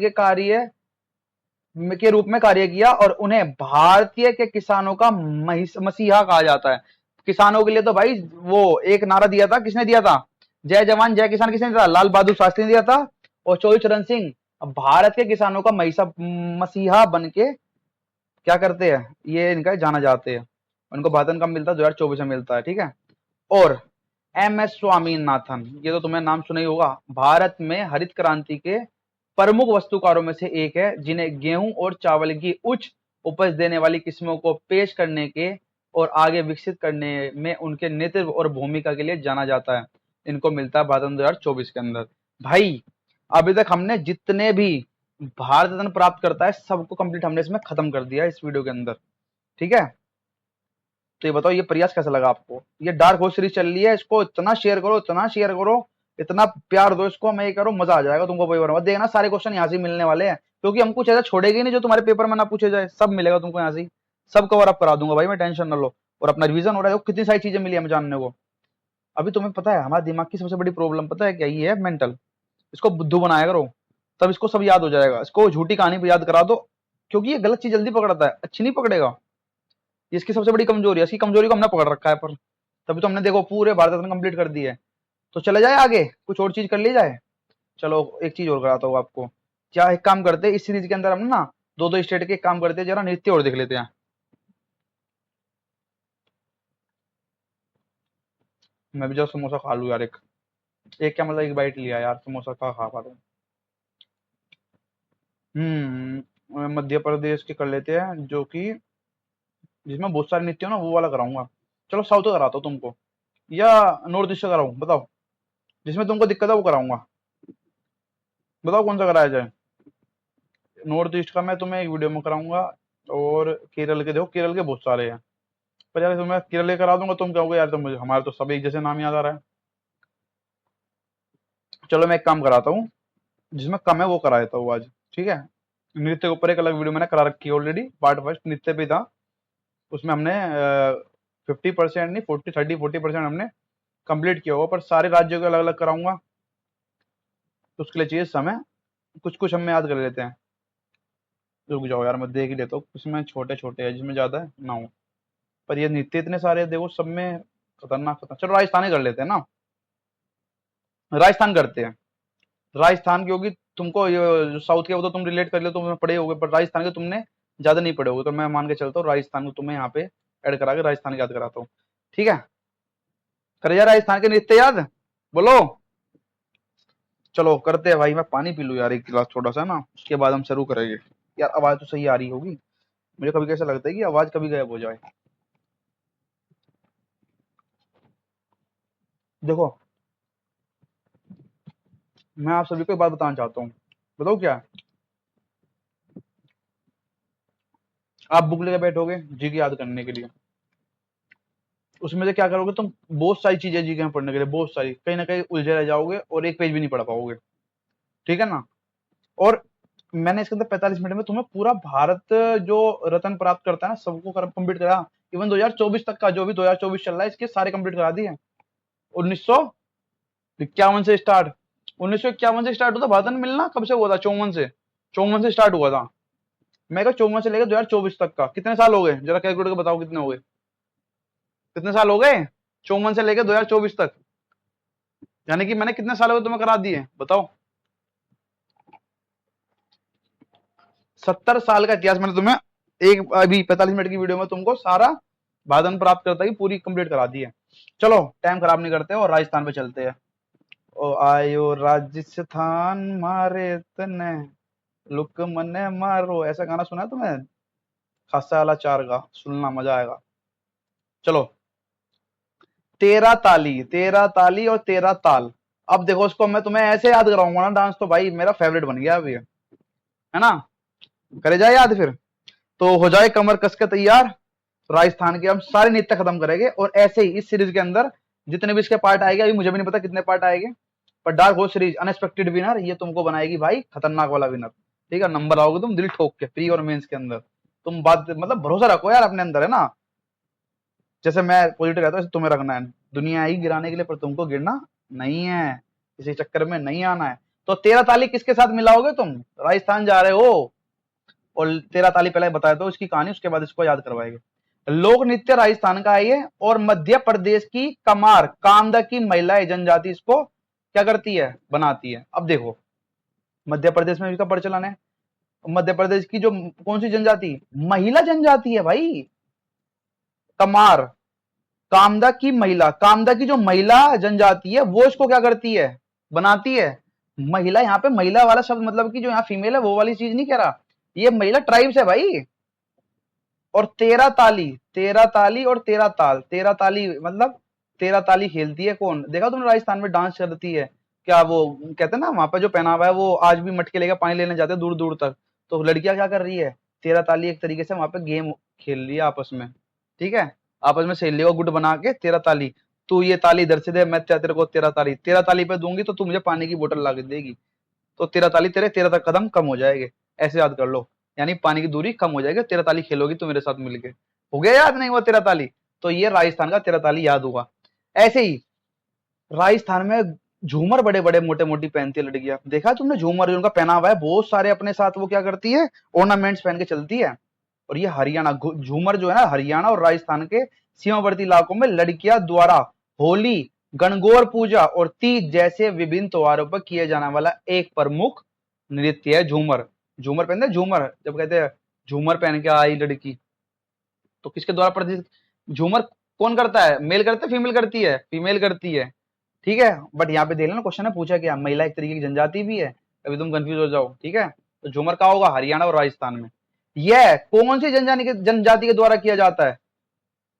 के रूप में कार्य किया, और उन्हें भारतीय के किसानों का मसीहा कहा जाता है। किसानों के लिए तो भाई वो एक नारा दिया था, किसने दिया था? जय जवान जय किसान किसने दिया था? लाल बहादुर शास्त्री ने दिया था। और चौधरी चरण सिंह भारत के किसानों का मसीहा बन के क्या करते हैं, ये इनका जाना जाते हैं। उनको भारत रत्न कब मिलता है? 2024 में मिलता है, ठीक है। और MS स्वामीनाथन, ये तो तुम्हें नाम सुना ही होगा, भारत में हरित क्रांति के प्रमुख वस्तुकारों में से एक है, जिन्हें गेहूं और चावल की उच्च उपज देने वाली किस्मों को पेश करने के और आगे विकसित करने में उनके नेतृत्व और भूमिका के लिए जाना जाता है। इनको मिलता है भारत रत्न 2024 के अंदर। भाई अभी तक हमने जितने भी भारत रत्न प्राप्त करता है सबको कंप्लीट हमने इसमें खत्म कर दिया इस वीडियो के अंदर, ठीक है। तो ये बताओ, ये प्रयास कैसा लगा आपको? ये डार्क हॉर्स सीरीज चल रही है, इसको इतना शेयर करो, इतना शेयर करो, इतना प्यार दो इसको, मैं ये करो, मजा आ जाएगा तुमको पेपर में। देखना सारे क्वेश्चन यहाँ से मिलने वाले हैं, क्योंकि हम कुछ ऐसा छोड़ेगे ही नहीं जो तुम्हारे पेपर में ना पूछे जाए। सब मिलेगा तुमको यहाँ से, सब कवर अप करा दूंगा भाई मैं, टेंशन ना लो। और अपना रिवीजन हो रहा है, कितनी सारी चीजें मिली हमें जानने को। अभी तुम्हें पता है हमारे दिमाग की सबसे बड़ी प्रॉब्लम पता है क्या? ये है मेंटल। इसको बुद्धू बनाया करो, तब इसको सब याद हो जाएगा। इसको झूठी कहानी पे याद करा दो, क्योंकि ये गलत चीज जल्दी पकड़ता है, अच्छी नहीं पकड़ेगा। ये इसकी सबसे बड़ी कमजोरी है, इसकी कमजोरी को हमने पकड़ रखा है। पर तभी तो हमने देखो पूरे भारत रत्न कंप्लीट कर दिए। तो चले जाए आगे, कुछ और चीज कर ली जाए। चलो एक चीज और कराता हूँ आपको। क्या एक काम करते हैं, इस सीरीज के अंदर हम ना दो दो स्टेट के एक काम करते हैं, जरा नृत्य और देख लेते हैं। मैं भी जो समोसा खा लूँ यार, एक एक क्या मतलब, एक बाइट लिया यार, समोसा खा पा रहा हूँ। मध्य प्रदेश के कर लेते हैं, जो कि जिसमें बहुत सारे नृत्य हो ना, वो वाला कराऊंगा। चलो साउथ का कराता हूँ तुमको, या नॉर्थ ईस्ट का कराऊँ, बताओ। जिसमें तुमको दिक्कत है वो कराऊंगा, बताओ कौन सा कराया जाए। नॉर्थ ईस्ट का मैं तुम्हें एक वीडियो में कराऊंगा, और केरल के देखो, केरल के बहुत सारे हैं। पर यार तुम्हें केरल के करा दूंगा, तुम कहोगे यार तो मुझे हमारे तो सब एक जैसे नाम याद आ रहा है। चलो मैं एक काम कराता हूँ, जिसमें कम है वो करा देता हूँ आज, ठीक है। नृत्य के ऊपर एक अलग वीडियो मैंने करा रखी है ऑलरेडी, पार्ट फर्स्ट नृत्य पे था। उसमें हमने 50% नहीं, 40% हमने कंप्लीट किया होगा, पर सारे राज्यों के अलग अलग कराऊंगा। तो उसके लिए चाहिए समय, कुछ कुछ हम याद कर लेते हैं। रुक जाओ यार, मैं देख ही लेता हूँ, उसमें छोटे छोटे है जिसमें ज्यादा है ना हो। पर ये नृत्य इतने सारे हैं, देखो सब में खतरनाक खतरनाक। चलो राजस्थानी कर लेते हैं ना, राजस्थान करते हैं। राजस्थान क्योंकि तुमको ये साउथ के वो तो तुम रिलेट कर लो, तुम पढ़े होगे, पर राजस्थान के तुमने ज्यादा नहीं पढ़े होगे, तो मैं मान के चलता हूँ राजस्थान को तुम्हें यहाँ पे ऐड करा के राजस्थान याद कराता हूँ। ठीक है, कर यार राजस्थान के नृत्य याद, बोलो। चलो करते हैं भाई, मैं पानी पी लूँ यार एक गिलास छोटा सा ना, उसके बाद हम शुरू करेंगे। यार आवाज तो सही आ रही होगी, मुझे कभी कैसा लगता है कि आवाज कभी गायब हो जाए। देखो, मैं आप सभी को एक बात बताना चाहता हूँ, बताओ क्या। आप बुक लेके बैठोगे जी की याद करने के लिए, उसमें से क्या करोगे तुम, बहुत सारी चीजें जी के में पढ़ने के लिए, बहुत सारी, कहीं ना कहीं उलझे रह जाओगे और एक पेज भी नहीं पढ़ पाओगे। ठीक है ना। और मैंने इसके अंदर 45 मिनट में तुम्हें पूरा भारत जो रत्न प्राप्त करता है ना, सबको कंप्लीट करा। इवन 2024 तक का जो भी 2024 चल रहा है, इसके सारे कंप्लीट करा दिए। 1951 से स्टार्ट, 1951 से स्टार्ट हुआ था भारत में मिलना, कब से हुआ था, 54 से, 54 से स्टार्ट हुआ था। मैं कहा 54 से लेकर 2024 तक का कितने साल हो गए, जरा कैलकुलेट करके बताओ कितने हो गए, कितने साल हो गए 54 से लेकर 2024 तक, यानी कि मैंने कितने साल हो गए तुम्हें करा दिए, बताओ। 70 साल का इतिहास मैंने तुम्हें एक अभी 45 मिनट की वीडियो में तुमको सारा बाधन प्राप्त करता की पूरी कंप्लीट करा दी है। चलो टाइम खराब नहीं करते और राजस्थान पे चलते हैं। ओ आयो राजस्थान मारे तने लुक मने मारो, ऐसा गाना सुना है तुम्हें, खासा वाला चार का, सुनना मजा आएगा। चलो, तेरा ताली और तेरा ताल। अब देखो उसको मैं तुम्हें ऐसे याद कराऊंगा ना, डांस तो भाई मेरा फेवरेट बन गया अभी, है ना। करे जाए याद फिर, तो हो जाए कमर कस के तैयार। राजस्थान के हम सारे नृत्य खत्म करेंगे, और ऐसे ही इस सीरीज के अंदर जितने भी इसके पार्ट आएंगे, अभी मुझे भी नहीं पता कितने पार्ट आएंगे, पर dark horse series unexpected winner ये तुमको बनाएगी भाई खतरनाक वाला विनर। ठीक है, नंबर आओगे तुम दिल ठोक के प्री और मेंस के अंदर। तुम बात मतलब भरोसा रखो यार अपने अंदर, है ना। जैसे मैं पॉजिटिव रहता हूँ, ऐसे तुम्हें रखना है। दुनिया आई गिराने के लिए, पर तुमको गिरना नहीं है, किसी चक्कर में नहीं आना है। तो तेरा ताली किसके साथ मिलाओगे तुम, राजस्थान जा रहे हो, और तेरा ताली पहले बताया तो इसकी कहानी, उसके बाद इसको याद करवाएंगे। लोक नृत्य राजस्थान का है ये, और मध्य प्रदेश की कमार कामदा की महिला जनजाति इसको क्या करती है, बनाती है। अब देखो, मध्य प्रदेश में इसका प्रचलन है। मध्य प्रदेश की जो कौन सी जनजाति, महिला जनजाति है भाई, कमार, कामदा की महिला, कामदा की जो महिला जनजाति है वो इसको क्या करती है, बनाती है। महिला, यहाँ पे महिला वाला शब्द मतलब कि जो यहाँ फीमेल है वो वाली चीज नहीं कह रहा, ये महिला ट्राइब्स है भाई। और तेरा ताली और तेरा ताल, तेरा ताली मतलब तेरा ताली खेलती है कौन, देखा तुमने राजस्थान में डांस करती है क्या, वो कहते हैं ना वहां पे जो पहनावा है, वो आज भी मटके लेकर पानी लेने जाते हैं दूर दूर तक। तो लड़कियां क्या कर रही है, तेरा ताली एक तरीके से वहां पे गेम खेल रही है आपस में। ठीक है, आपस में सहेलियों का गुट बना के तेरा ताली, तू ये ताली इधर से दे, मैं तेरे को तेरा ताली पे दूंगी तो तू मुझे पानी की बोतल ला के देगी, तो तेरा ताली तेरे तेरह तक कदम कम हो जाएंगे। ऐसे याद कर लो, यानी पानी की दूरी कम हो जाएगी, तेरा ताली खेलोगी तो मेरे साथ मिलके। हो गया याद, नहीं हुआ तेरा ताली, तो ये राजस्थान का तेरा ताली याद हुआ। ऐसे ही राजस्थान में झूमर बड़े बड़े मोटे मोटी पहनती है लड़कियां, देखा तुमने झूमर, जो उनका पहनावा है बहुत सारे अपने साथ वो क्या करती है, ऑर्नामेंट्स पहन के चलती है। और ये हरियाणा झूमर जो है ना, हरियाणा और राजस्थान के सीमावर्ती इलाकों में लड़कियां द्वारा होली, गणगौर पूजा और तीज जैसे विभिन्न त्योहारों पर किए जाने वाला एक प्रमुख नृत्य है झूमर। झूमर पहनते हैं, झूमर जब कहते हैं झूमर पहन के आई लड़की, तो किसके द्वारा प्रदर्शित, झूमर कौन करता है, मेल करता है फीमेल करती है, फीमेल करती है। ठीक है, बट यहाँ पे देख लेना क्वेश्चन है पूछा क्या, महिला एक तरीके की जनजाति भी है, अभी तुम कंफ्यूज हो जाओ। ठीक है, तो झूमर का होगा हरियाणा और राजस्थान में। यह कौन सी जनजाति के द्वारा किया जाता है,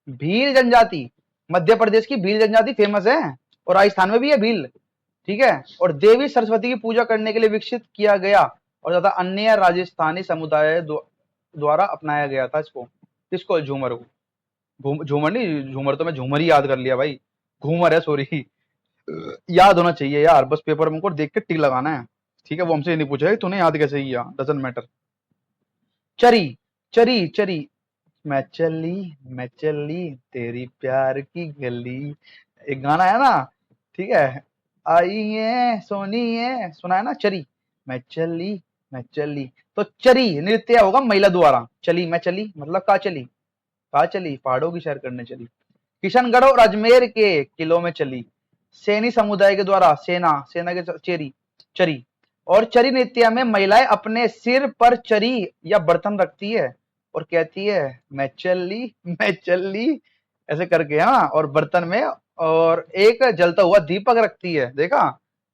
भील जनजाति। मध्य प्रदेश की भील जनजाति फेमस है, और राजस्थान में भी है भील। ठीक है, और देवी सरस्वती की पूजा करने के लिए विकसित किया गया, और ज्यादा अन्य राजस्थानी समुदाय द्वारा अपनाया गया था इसको, किसको, झूमर को। झूमर नहीं, झूमर तो मैं झूमर ही याद कर लिया भाई, घूमर है सॉरी। याद होना चाहिए यार, बस पेपर में को देख के टिक लगाना है। ठीक है, वो हमसे नहीं पूछा तूने याद कैसे किया, डजंट मैटर। चरी, चरी चरी, मैं चली तेरी प्यार की गली, एक गाना है ना। ठीक है, आई है सोनी है, सुना है ना, चरी, मैं चली। तो चरी नृत्य होगा महिला द्वारा, चली मैं चली मतलब कहा चली, पहाड़ों की सैर करने चली, किशनगढ़ और अजमेर के किलों में चली, सैनी समुदाय के द्वारा, सेना, सेना के चेरी, चरी, और चरी नृत्य में महिलाएं अपने सिर पर चरी या बर्तन रखती है और कहती है मैं चली ऐसे करके, हाँ, और बर्तन में, और एक जलता हुआ दीपक रखती है। देखा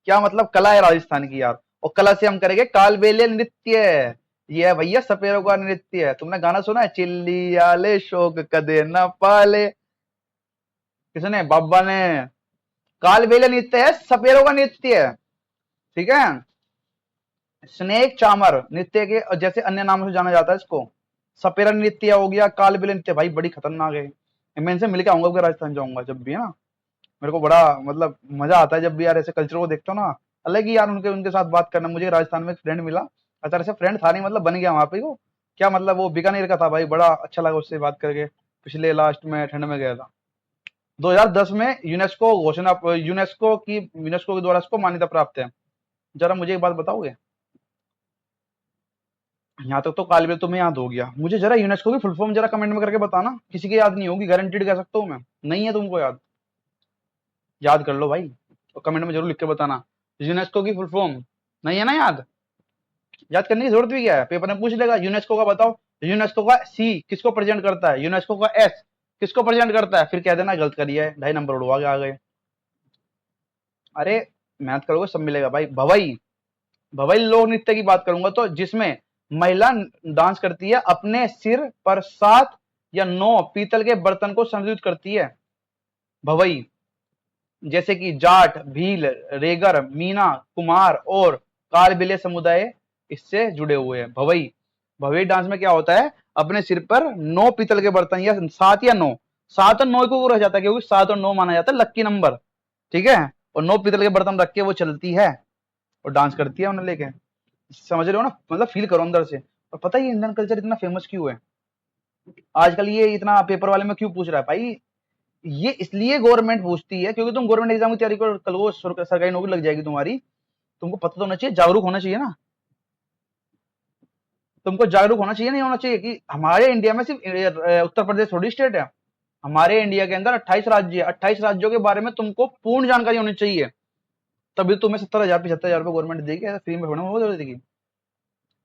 क्या मतलब कला है राजस्थान की यार। और कला से हम करेंगे कालबेलिया नृत्य। ये है भैया सपेरों का नृत्य। तुमने गाना सुना है, चिल्ली आले शोक कदे न पाले, किसने? बाबा ने। कालबेलिया नृत्य है सपेरों का नृत्य है, ठीक है। स्नेक चामर नृत्य के जैसे अन्य नामों से जाना जाता है इसको। सपेरा नृत्य हो गया, कालबेलिया नृत्य, भाई बड़ी खतरनाक है। मैं इनसे मिलके आऊंगा अगर राजस्थान जाऊंगा जब भी, है ना। मेरे को बड़ा मतलब मजा आता है जब भी यार ऐसे कल्चर को देखता हूँ ना। अलग ही यार उनके उनके साथ बात करना। मुझे राजस्थान में एक फ्रेंड मिला, अच्छा ऐसे फ्रेंड था नहीं, मतलब बन गया वहां पे वो। क्या मतलब, वो बीकानेर का था भाई, बड़ा अच्छा लगा उससे बात करके। पिछले लास्ट में ठंड में गया था। 2010 में यूनेस्को के द्वारा इसको मान्यता प्राप्त है। जरा मुझे एक बात बताओगे, यहाँ तक तो कालबेल तुम्हें याद हो गया, मुझे जरा यूनेस्को की फुल फॉर्म जरा कमेंट में करके बताना। किसी की याद नहीं होगी, गारंटीड कह सकता हूँ मैं। नहीं है तुमको याद? याद कर लो भाई, तो कमेंट में जरूर लिख के बताना। यूनेस्को की फुल फॉर्म नहीं है ना याद? याद करने की जरूरत भी क्या है, पेपर में पूछ लेगा। यूनेस्को का बताओ। यूनेस्को का सी किसको प्रेजेंट करता है, यूनेस्को का एस किसको प्रेजेंट करता है, फिर कह देना गलत करिए है, 2.5 नंबर उड़वा के आ गए। अरे मैथ करोगे सब मिलेगा भाई। भवई, भवई लोक नृत्य की बात करूंगा तो जिसमें महिला डांस करती है, अपने सिर पर 7 या 9 पीतल के बर्तन को संदर्भित करती है। भवई जैसे कि जाट, भील, रेगर, मीना, कुमार और कालबेलिया समुदाय इससे जुड़े हुए हैं। भवई, भवई डांस में क्या होता है, अपने सिर पर 9 पीतल के बर्तन, या 7 या 9, 7 और 9 को रह जाता है क्योंकि 7 और 9 माना जाता है लक्की नंबर, ठीक है। और 9 पीतल के बर्तन रख के वो चलती है और डांस करती है उन्हें लेके। समझ रहे हो ना, मतलब फील करो अंदर से। और पता है ये इंडियन कल्चर इतना फेमस क्यों है आजकल, ये इतना पेपर वाले में क्यों पूछ रहा है भाई? ये इसलिए गवर्नमेंट पूछती है क्योंकि तुम गवर्नमेंट एग्जाम की तैयारी करो, कल को सरकारी नौकरी लग जाएगी तुम्हारी। तुमको पता तो होना चाहिए, जागरूक होना चाहिए ना। तुमको जागरूक होना चाहिए, नहीं होना चाहिए कि हमारे इंडिया में सिर्फ उत्तर प्रदेश थोड़ी स्टेट है। हमारे इंडिया के अंदर 28 राज्य है। 28 राज्यों के बारे में तुमको पूर्ण जानकारी होनी चाहिए। तभी तुम्हें 70,000 75,000 रुपए गवर्नमेंट देगी, ऐसा फ्री में थोड़ा वो देगी।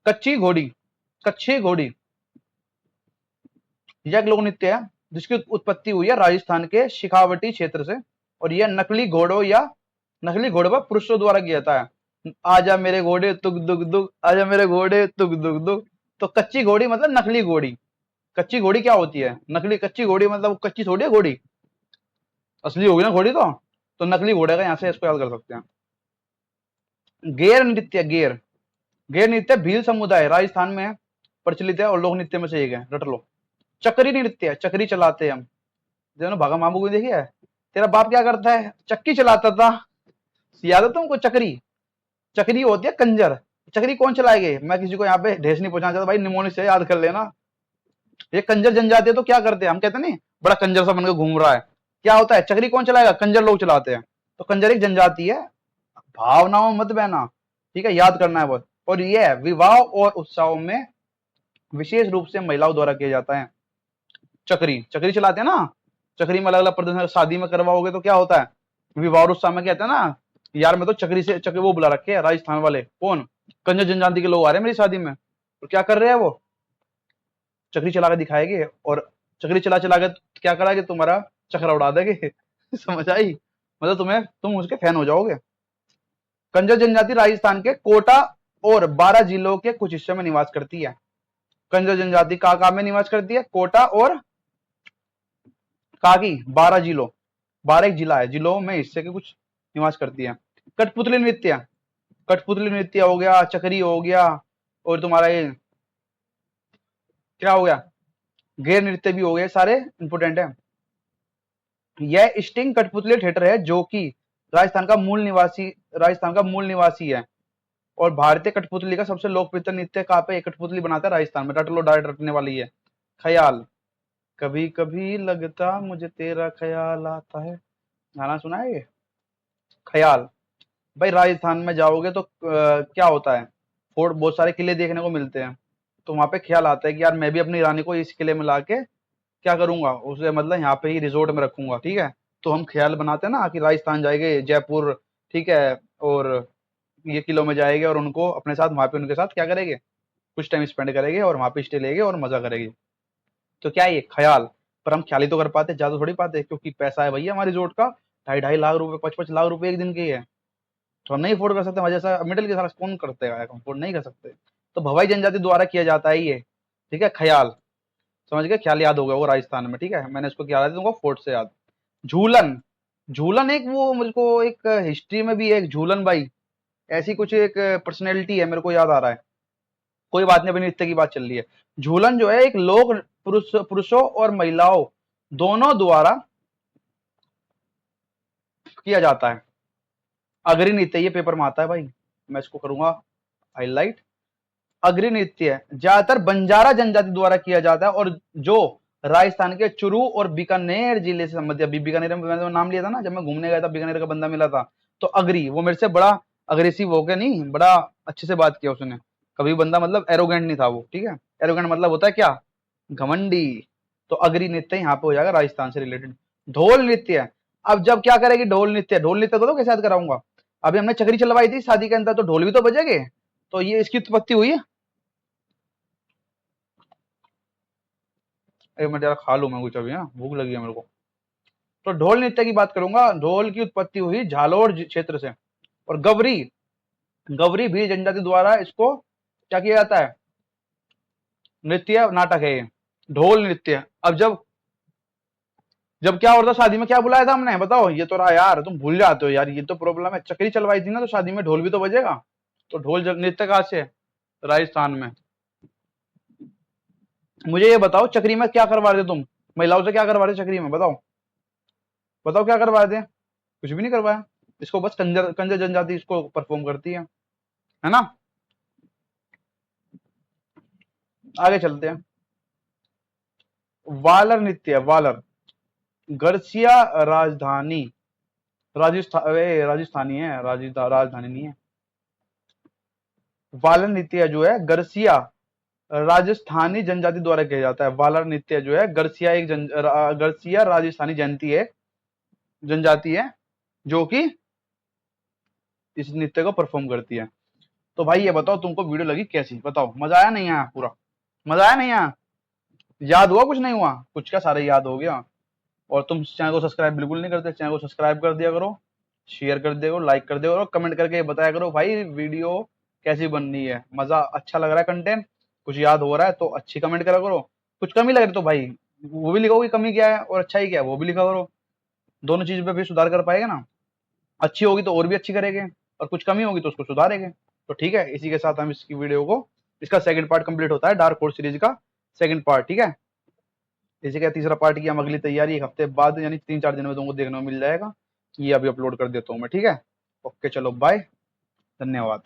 कच्ची घोड़ी, कच्ची घोड़ी यह एक लोक नृत्य है जिसकी उत्पत्ति हुई है राजस्थान के शिखावटी क्षेत्र से। और यह नकली घोड़ों या नकली घोड़े पर पुरुषों द्वारा किया जाता है। आजा मेरे घोड़े तुक दुक दुक, आजा मेरे घोड़े तुक दुक दुक। तो कच्ची घोड़ी मतलब नकली घोड़ी। कच्ची घोड़ी क्या होती है? नकली, कच्ची घोड़ी मतलब कच्ची थोड़ी है घोड़ी, असली होगी ना घोड़ी तो नकली घोड़े का यहाँ से इसको याद कर सकते हैं। गेर नृत्य, गेर, गेर नृत्य भील समुदाय राजस्थान में प्रचलित है और लोक नृत्य में से एक है, रट लो। चक्री नृत्य, चक्री चलाते हैं हम। जो भागा मामू को देखिए है, तेरा बाप क्या करता है, चक्की चलाता था। याद है तुमको चक्री? चक्री होती है कंजर। चक्री कौन चलाएगी? मैं किसी को यहाँ पे ढेस नहीं पहुंचाना चाहता भाई, निमोनिक से याद कर लेना। ये कंजर जनजाति है तो क्या करते हैं, हम कहते नहीं बड़ा कंजर सा बनकर घूम रहा है। क्या होता है, चक्री कौन चलाएगा? कंजर लोग चलाते हैं। तो कंजर एक जनजाति है। भावनाओं मत बहना, ठीक है, याद करना है बहुत। और यह विवाह और उत्सवों में विशेष रूप से महिलाओं द्वारा किया जाता है। चक्री, चक्री चलाते हैं ना। चक्री में अलग अलग प्रदर्शन, शादी में करवाओगे तो क्या होता है, विवाह और उत्सव में कहते हैं ना, यार मैं तो चक्री से चक्री वो बुला रखे है राजस्थान वाले, कौन? कंजर जनजाति के लोग आ रहे हैं मेरी शादी में। तो क्या कर रहे हैं वो? चक्री चला के दिखाएंगे। और चक्री चला चला के क्या कराएंगे, तुम्हारा चक्रा उड़ा देंगे। समझ आई? मतलब तुम उसके फैन हो जाओगे। कंजर जनजाति राजस्थान के कोटा और 12 जिलों के कुछ हिस्सों में निवास करती है। कंजर जनजाति कहाँ में निवास करती है? कोटा और कागी 12 जिलों, 12 एक जिला है, जिलों में हिस्से के कुछ निवास करती है। कठपुतली नृत्य, कठपुतली नृत्य हो गया, चक्री हो गया, और तुम्हारा ये क्या हो गया, घेर नृत्य भी हो गया, सारे इंपोर्टेंट है। यह स्टिंग कठपुतली थिएटर है जो कि राजस्थान का मूल निवासी है। और भारतीय कठपुतली का सबसे लोकप्रिय नृत्य कहाँ पे कठपुतली बनाता है? राजस्थान में। रट लो, डायरेक्ट रटने वाली है। ख्याल, कभी कभी लगता मुझे तेरा ख्याल आता है, गाना सुना है ये? ख्याल। भाई राजस्थान में जाओगे तो क्या होता है, फोर्ट, बहुत सारे किले देखने को मिलते हैं। तो वहां पे ख्याल आता है कि यार मैं भी अपनी रानी को इस किले में लाके क्या करूंगा, उसे मतलब यहाँ पे ही रिजोर्ट में रखूंगा, ठीक है। तो हम ख्याल बनाते हैं ना कि राजस्थान जाएंगे, जयपुर, ठीक है, और ये किलो में जाएगी और उनको अपने साथ वहां पे उनके साथ क्या करेंगे, कुछ टाइम स्पेंड करेंगे और वहां पे स्टे लेंगे और मजा करेंगे। तो क्या है ये ख्याल, पर हम ख्याल ही तो कर पाते, ज्यादा थोड़ी पाते, क्योंकि पैसा है भैया हमारे रिजॉर्ट का 2.5 2.5 लाख रुपए 5 5 लाख रुपए एक दिन के ही है। तो हम नहीं अफोर्ड कर सकते, हमारे जैसा मिडिल क्लास कौन करते हैं, अफोर्ड नहीं कर सकते। तो भवाई जनजाति द्वारा किया जाता है ये, ठीक है, ख्याल, समझ गए, ख्याल याद हो गया वो राजस्थान में, ठीक है, मैंने इसको क्या याद है तुमको, फोर्ट से याद। झूलन, झूलन एक वो मुझको एक हिस्ट्री में भी है, एक झूलन भाई, ऐसी कुछ एक पर्सनैलिटी है, मेरे को याद आ रहा है, कोई बात नहीं, अपनी नृत्य की बात चल रही है। झूलन जो है एक लोक पुरुषों और महिलाओं दोनों द्वारा किया जाता है। अग्रि नृत्य, ये पेपर में आता है भाई, मैं इसको करूंगा हाईलाइट। अग्रि नृत्य ज्यादातर बंजारा जनजाति द्वारा किया जाता है, और जो राजस्थान के चुरू और बीकानेर जिले से संबंधित, अभी बीकानेर में मैंने नाम लिया था ना, जब मैं घूमने गया था, बीकानेर का बंदा मिला था, तो अग्री वो मेरे से बड़ा अग्रेसिव हो गया, नहीं बड़ा अच्छे से बात किया उसने, कभी बंदा मतलब एरोगेंट नहीं था वो, ठीक है, एरोगेंट मतलब होता है क्या, घमंडी। तो अग्री नृत्य यहाँ पे हो जाएगा राजस्थान से रिलेटेड। ढोल नृत्य, अब जब क्या करेगी ढोल नृत्य, ढोल नृत्य को तो कैसे याद कराऊंगा, अभी हमने चक्री चलवाई थी शादी के अंदर, तो ढोल भी तो बजेगे, तो ये इसकी उत्पत्ति हुई है। मैं जरा खा लूं मैं कुछ अभी, हाँ भूख लगी है मेरे को। तो ढोल नृत्य की बात करूंगा, ढोल की उत्पत्ति हुई झालोर क्षेत्र से। और गवरी, गवरी भी जनजाति द्वारा इसको क्या किया जाता है, नृत्य नाटक है ये, ढोल नृत्य। अब जब जब क्या होता शादी में, क्या बुलाया था हमने बताओ, ये तो रहा यार, तुम भूल जाते हो यार, ये तो प्रॉब्लम है, चक्री चलवाई थी ना, तो शादी में ढोल भी तो बजेगा। तो ढोल नृत्य कहाँ से है, राजस्थान में। मुझे ये बताओ चक्री में क्या करवा रहे तुम, महिलाओं से क्या करवा रहे चक्री में, बताओ बताओ क्या करवा रहे थे, कुछ भी नहीं करवाया, इसको बस कंजर कंजर जनजाति इसको परफॉर्म करती है ना। आगे चलते हैं। वालर नृत्य, वालर, गर्सिया राजधानी, राजस्थानी है, राजधानी नहीं है। वालर नृत्य जो है गर्सिया राजस्थानी जनजाति द्वारा किया जाता है। वालर नृत्य जो है गर्सिया गर्सिया राजस्थानी जनती है, जनजाति है, जो कि इस नृत्य को परफॉर्म करती है। तो भाई ये बताओ तुमको वीडियो लगी कैसी, बताओ, मजा आया नहीं आया, पूरा मजा आया नहीं आया, याद हुआ कुछ नहीं हुआ, कुछ क्या सारे याद हो गया। और तुम चैनल को सब्सक्राइब बिल्कुल नहीं करते, चैनल को सब्सक्राइब कर दिया करो, शेयर कर दिया करो, लाइक कर दिया करो, कमेंट करके बताया करो भाई वीडियो कैसी बननी है, मजा अच्छा लग रहा है कंटेंट, कुछ याद हो रहा है तो अच्छी कमेंट करा करो, कुछ कमी लग रही तो भाई वो भी लिखो कि कमी क्या है और अच्छा ही क्या है, वो भी लिखा करो, दोनों चीज पे भी सुधार कर पाएगा ना, अच्छी होगी तो और भी अच्छी करेंगे, और कुछ कमी होगी तो उसको सुधारेंगे। तो ठीक है, इसी के साथ हम इसकी वीडियो को, इसका सेकंड पार्ट कंप्लीट होता है, डार्क हॉर्स सीरीज का सेकंड पार्ट, ठीक है। इसी का तीसरा पार्ट की हम अगली तैयारी एक हफ्ते बाद यानी 3 4 दिन में तुमको देखने को मिल जाएगा, ये अभी अपलोड कर देता हूँ मैं, ठीक है। ओके चलो बाय, धन्यवाद।